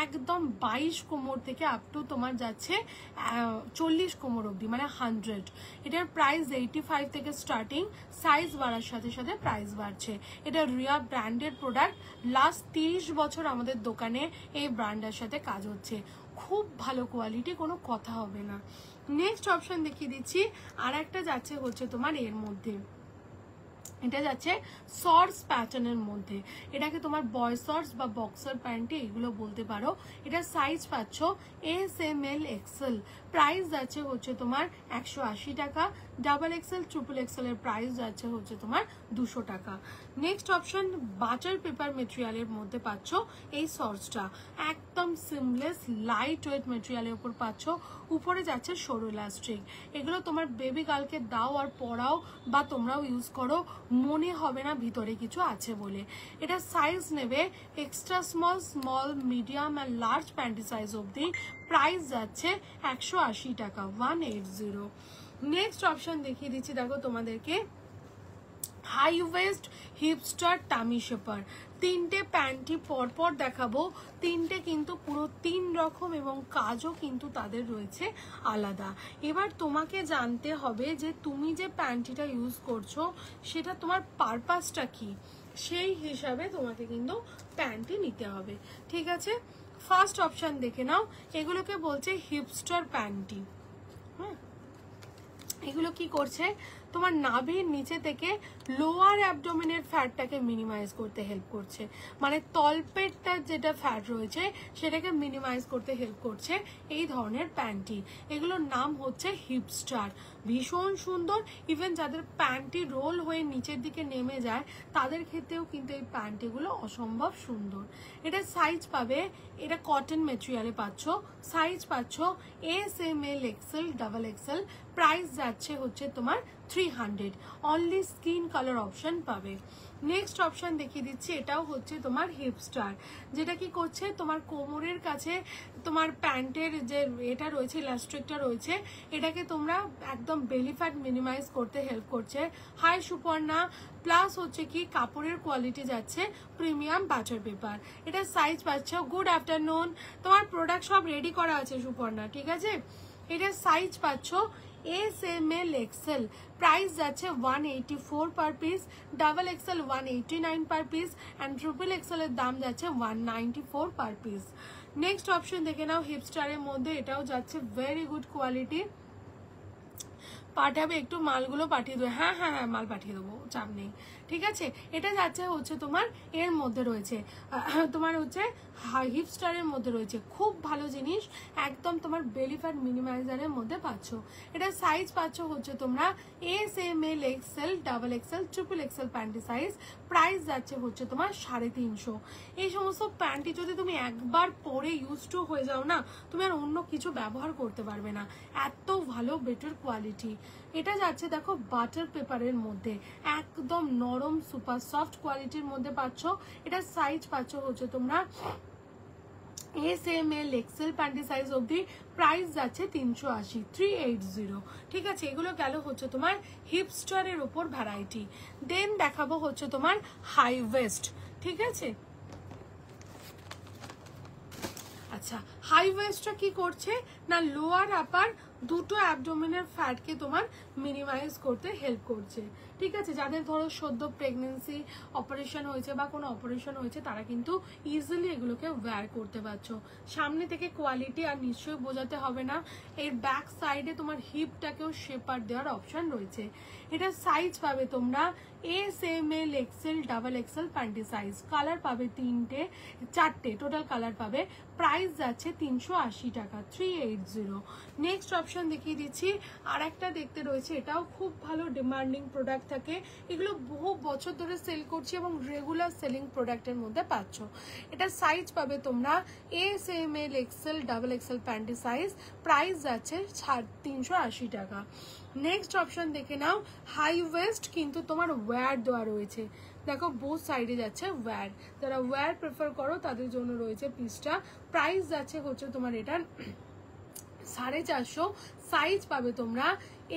Speaker 1: একদম 22 কোমর থেকে আপ টু তোমার যাচ্ছে 40 কোমর অবধি, মানে 100। এটার প্রাইস 85 থেকে স্টার্টিং, সাইজ বাড়ার সাথে সাথে প্রাইস বাড়ছে। এটা রিয়া ব্র্যান্ডেড প্রোডাক্ট, লাস্ট 30 বছর আমাদের দোকানে এই ব্র্যান্ডের সাথে কাজ হচ্ছে, খুব ভালো কোয়ালিটি, কোনো কথা হবে না। নেক্সট অপশন দেখিয়ে দিচ্ছি, আর একটা যাচ্ছে হচ্ছে তোমার এর মধ্যে, এটা যাচ্ছে শর্টস প্যাটার্নের মধ্যে। এটাকে তোমার বয় শর্টস বা বক্সার প্যান্টি এগুলো বলতে পারো। এটা সাইজ পাচ্ছ S, M, L, Excel. Price যাচ্ছে হচ্ছে তোমার 180 টাকা। ডাবল এক্সেল, ট্রিপল এক্সেল এর প্রাইস যাচ্ছে হচ্ছে তোমার 200 টাকা। নেক্সট অপশন বাটার পেপার মেটেরিয়ালের মধ্যে পাচ্ছ এই শর্টসটা, একদম সিমলেস লাইট ওয়েট মেটেরিয়ালের উপর পাচ্ছ, উপরে যাচ্ছে সরু ইলাস্টিক। এগুলো তোমার বেবি গার্লকে দাও আর পরাও বা তোমরাও ইউজ করো, মনে হবে না ভিতরে কিছু আছে বলে। এটা সাইজ নেবে এক্সট্রা স্মল, স্মল, মিডিয়াম আর লার্জ প্যান্টি সাইজ অবধি। প্রাইস যাচ্ছে 180 টাকা, 180। নেক্সট অপশন দেখিয়ে দিচ্ছি, দেখো তোমাদেরকে হাই ওয়েস্ট হিপস্টার টামি শেপার। তিনটে প্যান্টি পরপর দেখাবো, তিনটে কিন্তু পুরো 3 রকম এবং কাজও কিন্তু তাদের রয়েছে আলাদা। এবার তোমাকে জানতে হবে যে তুমি যে প্যান্টিটা ইউজ করছো সেটা তোমার পারপাসটা কি, সেই হিসাবে তোমাকে কিন্তু প্যান্টি নিতে হবে, ঠিক আছে। ফার্স্ট অপশন দেখে নাও, এগুলোকে বলছে হিপস্টার প্যান্টি। হ্যাঁ, এগুলো কি করছে, তোমার নাভির নিচে থেকে লোয়ার অ্যাবডোমেনের ফ্যাটটাকে মিনিমাইজ করতে হেল্প করছে, মানে তলপেটটার যেটা ফ্যাট রয়েছে সেটাকে মিনিমাইজ করতে হেল্প করছে এই ধরনের প্যান্টি। এগুলোর নাম হচ্ছে হিপস্টার, ভীষণ সুন্দর। ইভেন যাদের প্যান্টি রোল হয়ে নিচের দিকে নেমে যায় তাদের ক্ষেত্রেও কিন্তু এই প্যান্টিগুলো অসম্ভব সুন্দর। এটা সাইজ পাবে, এটা কটন মেটেরিয়ালে পাচ্ছ, সাইজ পাচ্ছ S, M, L, XL, double XL. Price যাচ্ছে হচ্ছে তোমার 300, অনলি স্কিন কালার অপশন পাবে। নেক্সট অপশন দেখিয়ে দিচ্ছি, এটাও হচ্ছে তোমার হিপস্টার, যেটা কি করছে তোমার কোমরের কাছে তোমার প্যান্টের যে এটা রয়েছে ইলাস্টিকটা রয়েছে, এটাকে তোমরা একদম বেলি ফ্যাট মিনিমাইজ করতে হেল্প করছে। হাই সুপর্ণা, প্লাস হচ্ছে কি কাপড়ের কোয়ালিটি যাচ্ছে প্রিমিয়াম বাটার পেপার। এটা সাইজ পাচ্ছ, গুড আফটারনুন, তোমার প্রোডাক্ট সব রেডি করা আছে সুপর্ণা, ঠিক আছে। এটা সাইজ পাচ্ছ S, M, L, Excel. Price যাচ্ছে 184 per piece, double XL 189 per piece and triple Excel এর দাম যাচ্ছে 194 পার পিস। নেক্সট অপশন দেখে নাও, হিপস্টারের মধ্যে এটাও যাচ্ছে ভেরি গুড কোয়ালিটি। পাঠাবে একটু মালগুলো পাঠিয়ে দেবো, হ্যাঁ হ্যাঁ হ্যাঁ মাল পাঠিয়ে দেবো, চাপ নেই, ঠিক আছে। এটা যাচ্ছে হচ্ছে তোমার এর মধ্যে রয়েছে তোমার হচ্ছে হিপস্টারের মধ্যে রয়েছে, খুব ভালো জিনিস, একদম তোমার বেলি ফ্যাট মিনিমাইজারের মধ্যে পাচ্ছ। এটা সাইজ পাচ্ছ হচ্ছে তোমরা S, M, L, XL, double XL, triple XL panty size. Price যাচ্ছে হচ্ছে তোমার 350। এই সমস্ত প্যান্টি যদি তুমি একবার পরে ইউজ টু হয়ে যাও না, তুমি আর অন্য কিছু ব্যবহার করতে পারবে না, এত ভালো বেটার কোয়ালিটি। এটা যাচ্ছে দেখো বাটার পেপারের মধ্যে, একদম নরম সুপার সফট কোয়ালিটির মধ্যে পাচ্ছ। এটা সাইজ পাচ্ছ হচ্ছে তোমরা S, M, L, Excel panty size অবধি। প্রাইস যাচ্ছে 380, 380। ঠিক আছে, এগুলো গেল হচ্ছে তোমার হিপস্টারের উপর ভ্যারাইটি। দেন দেখাবো হচ্ছে তোমার হাই ওয়েস্ট। ঠিক আছে, আচ্ছা হাই ওয়েস্টটা কি করছে না, লোয়ার আপার দুটো অ্যাবডোমেনের ফ্যাটকে তোমার মিনিমাইজ করতে হেল্প করছে। ঠিক আছে, যাদের ধরো সদ্য প্রেগনেন্সি অপারেশন হয়েছে বা কোনো অপারেশন হয়েছে তারা কিন্তু ইজিলি এগুলোকে ওয়্যার করতে পারছো। সামনে থেকে কোয়ালিটি আর নিশ্চয়ই বোঝাতে হবে না, এর ব্যাক সাইডে তোমার হিপটাকেও শেপার দেওয়ার অপশন রয়েছে। এটা সাইজ পাবে তোমরা S, M, L, XL, double XL panty size. Colour পাবে চারটে টোটাল কালার পাবে। প্রাইস যাচ্ছে 380 টাকা, 380। নেক্সট অপশন দেখিয়ে দিচ্ছি, আর একটা দেখতে রয়েছে, এটাও খুব ভালো ডিমান্ডিং প্রোডাক্ট থাকে, এগুলো বহু বছর ধরে সেল করছি এবং রেগুলার সেলিং প্রোডাক্টের মধ্যে পাচ্ছ। এটা সাইজ পাবে তোমরা S, M, L, XL, double XL panty size. Price যাচ্ছে 380 টাকা। নেক্সট অপশন দেখে নাও, হাই ওয়েস্ট কিন্তু তোমার ওয়্যার দেওয়া রয়েছে। দেখো বোথ সাইডে যাচ্ছে ওয়্যার, যারা ওয়্যার প্রেফার করো তাদের জন্য রয়েছে পিসটা। প্রাইস যাচ্ছে হচ্ছে তোমার এটা 450। সাইজ পাবে তোমরা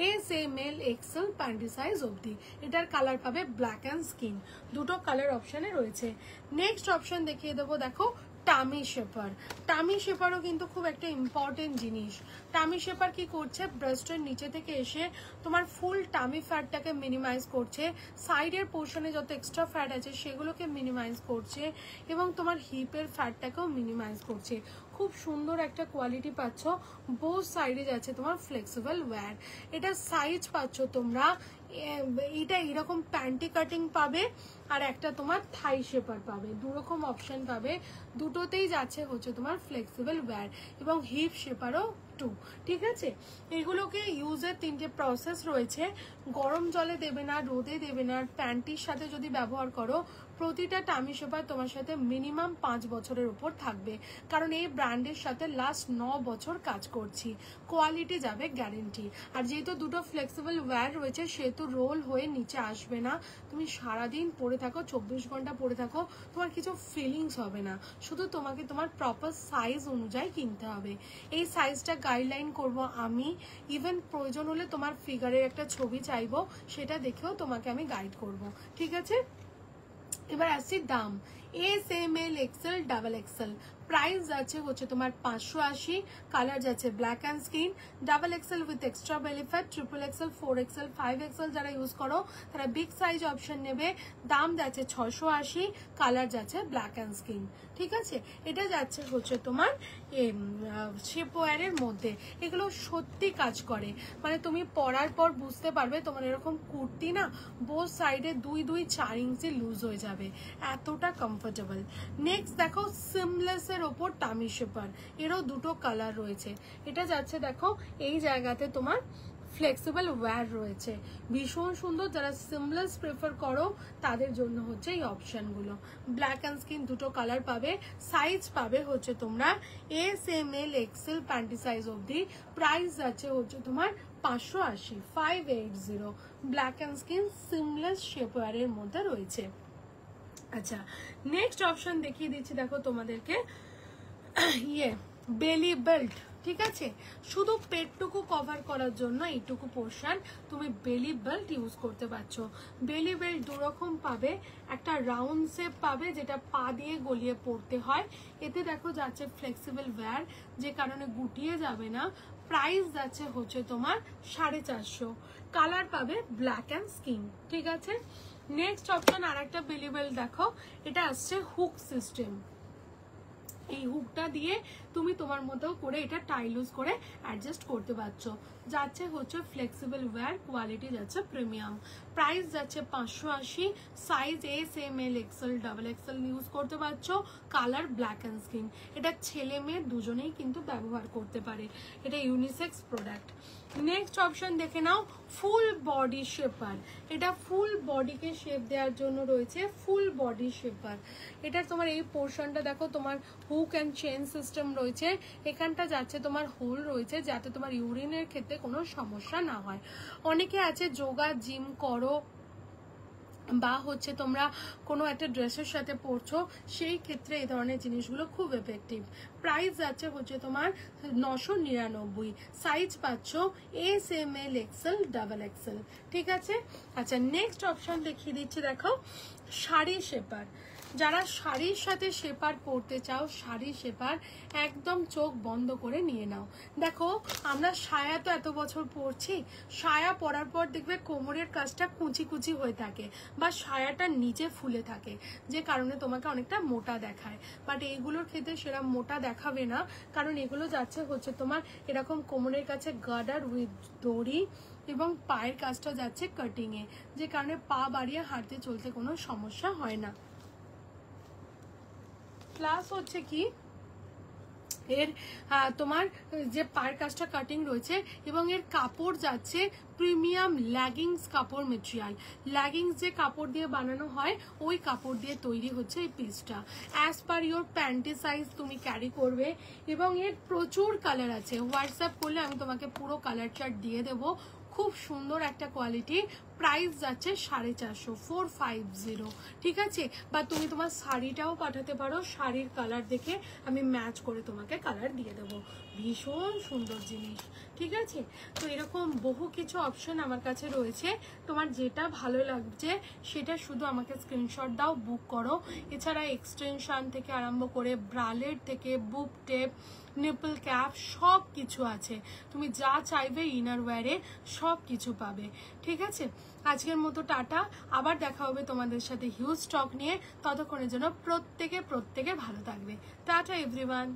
Speaker 1: S, M, L, Excel panty size অবধি। এটার কালার পাবে ব্ল্যাক অ্যান্ড স্কিন, দুটো কালার অপশনে রয়েছে। নেক্সট অপশন দেখিয়ে দেবো, দেখো টামি শেপার। টামি শেপারও কিন্তু খুব একটা ইম্পর্টেন্ট জিনিস। টামি শেপার কি করছে, ব্রেস্টের নিচে থেকে এসে তোমার ফুল টামি ফ্যাটটাকে মিনিমাইজ করছে, সাইডের পোর্শনে যত এক্সট্রা ফ্যাট আছে সেগুলোকে মিনিমাইজ করছে এবং তোমার হিপের ফ্যাটটাকেও মিনিমাইজ করছে। খুব সুন্দর একটা কোয়ালিটি পাচ্ছ, বোথ সাইডে যাচ্ছে তোমার ফ্লেক্সিবল ওয়্যার। এটা সাইজ পাচ্ছ তোমরা, এটা এরকম প্যান্টি কাটিং পাবে আর একটা তোমার থাই শেপার পাবে, দুরকম অপশন পাবে। দুটোতেই যাচ্ছে হচ্ছে তোমার ফ্লেক্সিবল ওয়্যার এবং হিপ শেপারও 2। ঠিক আছে, এগুলোকে ইউজের 3টে প্রসেস রয়েছে। গরম জলে দেবে না, রোদে দেবে না, প্যান্টির সাথে যদি ব্যবহার করো, প্রতিটা টামি শেপার তোমার সাথে মিনিমাম 5 বছরের উপর থাকবে, কারণ এই ব্র্যান্ডের সাথে লাস্ট 9 বছর কাজ করছি, কোয়ালিটি যাবে গ্যারেন্টি। আর যেহেতু দুটো ফ্লেক্সিবল ওয়্যার রয়েছে সেহেতু রোল হয়ে নিচে আসবে না, তুমি সারাদিন পরে থাকো, 24 ঘন্টা পরে থাকো, তোমার কিছু ফিলিংস হবে না, শুধু তোমাকে তোমার প্রপার সাইজ অনুযায়ী কিনতে হবে। এই সাইজটা গাইডলাইন করব আমি, ইভেন প্রয়োজন হলে তোমার ফিগারের একটা ছবি চাইবো, সেটা দেখেও তোমাকে আমি গাইড করব। ঠিক আছে, এবার আসছি দাম। S, M, L, XL, double XL. Price যাচ্ছে হচ্ছে তোমার 580। কালার যাচ্ছে black and skin. Double XL with extra belly fat, triple XL, 4 XL, 5 XL যারা ইউজ করো তারা বিগ সাইজ অপশন নেবে। দাম যাচ্ছে 680। কালার যাচ্ছে ব্ল্যাক অ্যান্ড স্কিন। ঠিক আছে, এটা যাচ্ছে হচ্ছে তোমার শেপওয়্যারের মধ্যে। এগুলো সত্যি কাজ করে, মানে তুমি পরার পর বুঝতে পারবে তোমার এরকম কুর্তি না বোথ সাইডে 2-4 ইঞ্চি লুজ হয়ে যাবে, এতটা কমফোর্টেবল। নেক্সট দেখো সিমলেসের ওপর টামি শেপার, এরও দুটো কালার রয়েছে। এটা যাচ্ছে দেখো এই জায়গাতে তোমার ফ্লেক্সিবল ওয়্যার রয়েছে, ভীষণ সুন্দর। যারা সিমলেস প্রেফার করো তাদের জন্য হচ্ছে এই অপশনগুলো। ব্ল্যাক অ্যান্ড স্কিন দুটো কালার পাবে। সাইজ পাবে হচ্ছে তোমরা S, M, L, Excel panty size অবধি। প্রাইস যাচ্ছে হচ্ছে তোমার 580, 580। ব্ল্যাক অ্যান্ড স্কিন সিমলেস শেপওয়্যারের মধ্যে রয়েছে। আচ্ছা, নেক্সট অপশন দেখিয়ে দিচ্ছি দেখো তোমাদেরকে, বেলি বেল্ট। ঠিক আছে, শুধু পেটটুকু কভার করার জন্য এইটুকু পোর্শন তুমি বেলি বেল্ট ইউজ করতে পারছো। বেলি বেল্ট দুরকম পাবে, একটা রাউন্ড শেপ পাবে যেটা পা দিয়ে গলিয়ে পড়তে হয়, এতে দেখো যাচ্ছে ফ্লেক্সিবল ওয়্যার, যে কারণে গুটিয়ে যাবে না। প্রাইস যাচ্ছে হচ্ছে তোমার 450। কালার পাবে ব্ল্যাক অ্যান্ড স্কিন। ঠিক আছে, নেক্সট অপশন আর একটা বেলি বেল্ট দেখো, এটা আসছে হুক সিস্টেম। এই হুকটা দিয়ে তুমি তোমার মতো করে এটা টাই লুজ করে অ্যাডজাস্ট করতে পারছো। যাচ্ছে হচ্ছে ফ্লেক্সিবল ওয়্যার, কোয়ালিটি যাচ্ছে প্রিমিয়াম। প্রাইস যাচ্ছে 580, size S M L XL double XL use করতে পারছো, কালার ব্ল্যাক অ্যান্ড স্কিন। এটা ছেলে মেয়ে দুজনেই কিন্তু ব্যবহার করতে পারে, এটা ইউনিসেক্স প্রোডাক্ট। নেক্সট অপশন দেখে নাও, ফুল বডি শেপার। এটা ফুল বডিকে শেপ দেওয়ার জন্য রয়েছে ফুল বডি শেপার। এটা তোমার এই পোর্শনটা দেখো, তোমার হুক অ্যান্ড চেন সিস্টেম রয়েছে, এখানটা যাচ্ছে তোমার হোল রয়েছে যাতে তোমার ইউরিনের ক্ষেত্রে কোনো সমস্যা না হয়। অনেকে আছে যোগা জিম করো বা হচ্ছে তোমরা কোনো একটা ড্রেসের সাথে পরছো, সেই ক্ষেত্রে এই ধরনের জিনিসগুলো খুব এফেক্টিভ। প্রাইস যাচ্ছে হচ্ছে তোমার 999, সাইজ পাচ্ছ S M L XL double XL, ঠিক আছে। আচ্ছা নেক্সট অপশন দেখিয়ে দিচ্ছি, দেখো শাড়ি শেপার। যারা শাড়ির সাথে শেপার পরতে চাও, শাড়ি শেপার একদম চোখ বন্ধ করে নিয়ে নাও। দেখো আমরা সায়া তো এত বছর পরছি, সায়া পরার পর দেখবে কোমরের কাজটা কুচি কুচি হয়ে থাকে বা সায়াটা নিচে ফুলে থাকে, যে কারণে তোমাকে অনেকটা মোটা দেখায়। বাট এইগুলোর ক্ষেত্রে সেরকম মোটা দেখাবে না, কারণ এগুলো যাচ্ছে হচ্ছে তোমার এরকম কোমরের কাছে গার্ডার উইথ দড়ি এবং পায়ের কাজটা যাচ্ছে কাটিং এ, যে কারণে পা বাড়িয়ে হাঁটতে চলতে কোনো সমস্যা হয় না। প্লাস হচ্ছে কি এর তোমার যে পায়ের কাজটা কাটিং রয়েছে এবং এর কাপড় যাচ্ছে প্রিমিয়াম ল্যাগিংস কাপড় মেটেরিয়াল। ল্যাগিংস যে কাপড় দিয়ে বানানো হয় ওই কাপড় দিয়ে তৈরি হচ্ছে এই পিসটা। As per your panty size তুমি ক্যারি করবে এবং এর প্রচুর কালার আছে। হোয়াটসঅ্যাপ করলে আমি তোমাকে পুরো কালার চার্ট দিয়ে দেবো, খুব সুন্দর একটা কোয়ালিটি। প্রাইস যাচ্ছে 450, 450, ঠিক আছে। বা তুমি তোমার শাড়িটাও পাঠাতে পারো, শাড়ির কালার দেখে আমি ম্যাচ করে তোমাকে কালার দিয়ে দেবো। ভীষণ সুন্দর জিনিস, ঠিক আছে। তো এরকম বহু কিছু অপশন আমার কাছে রয়েছে, তোমার যেটা ভালো লাগছে সেটা শুধু আমাকে স্ক্রিনশট দাও, বুক করো। এছাড়া এক্সটেনশন থেকে আরম্ভ করে ব্রালেট থেকে বুক টেপ, নিপল ক্যাপ সব কিছু আছে। তুমি যা চাইবে ইনার ওয়্যারে সব কিছু পাবে, ঠিক আছে। আজকের মতো টাটা, আবার দেখা হবে তোমাদের সাথে হিউজ স্টক নিয়ে। ততক্ষণের জন্য প্রত্যেকে ভালো থাকবে। Tata everyone.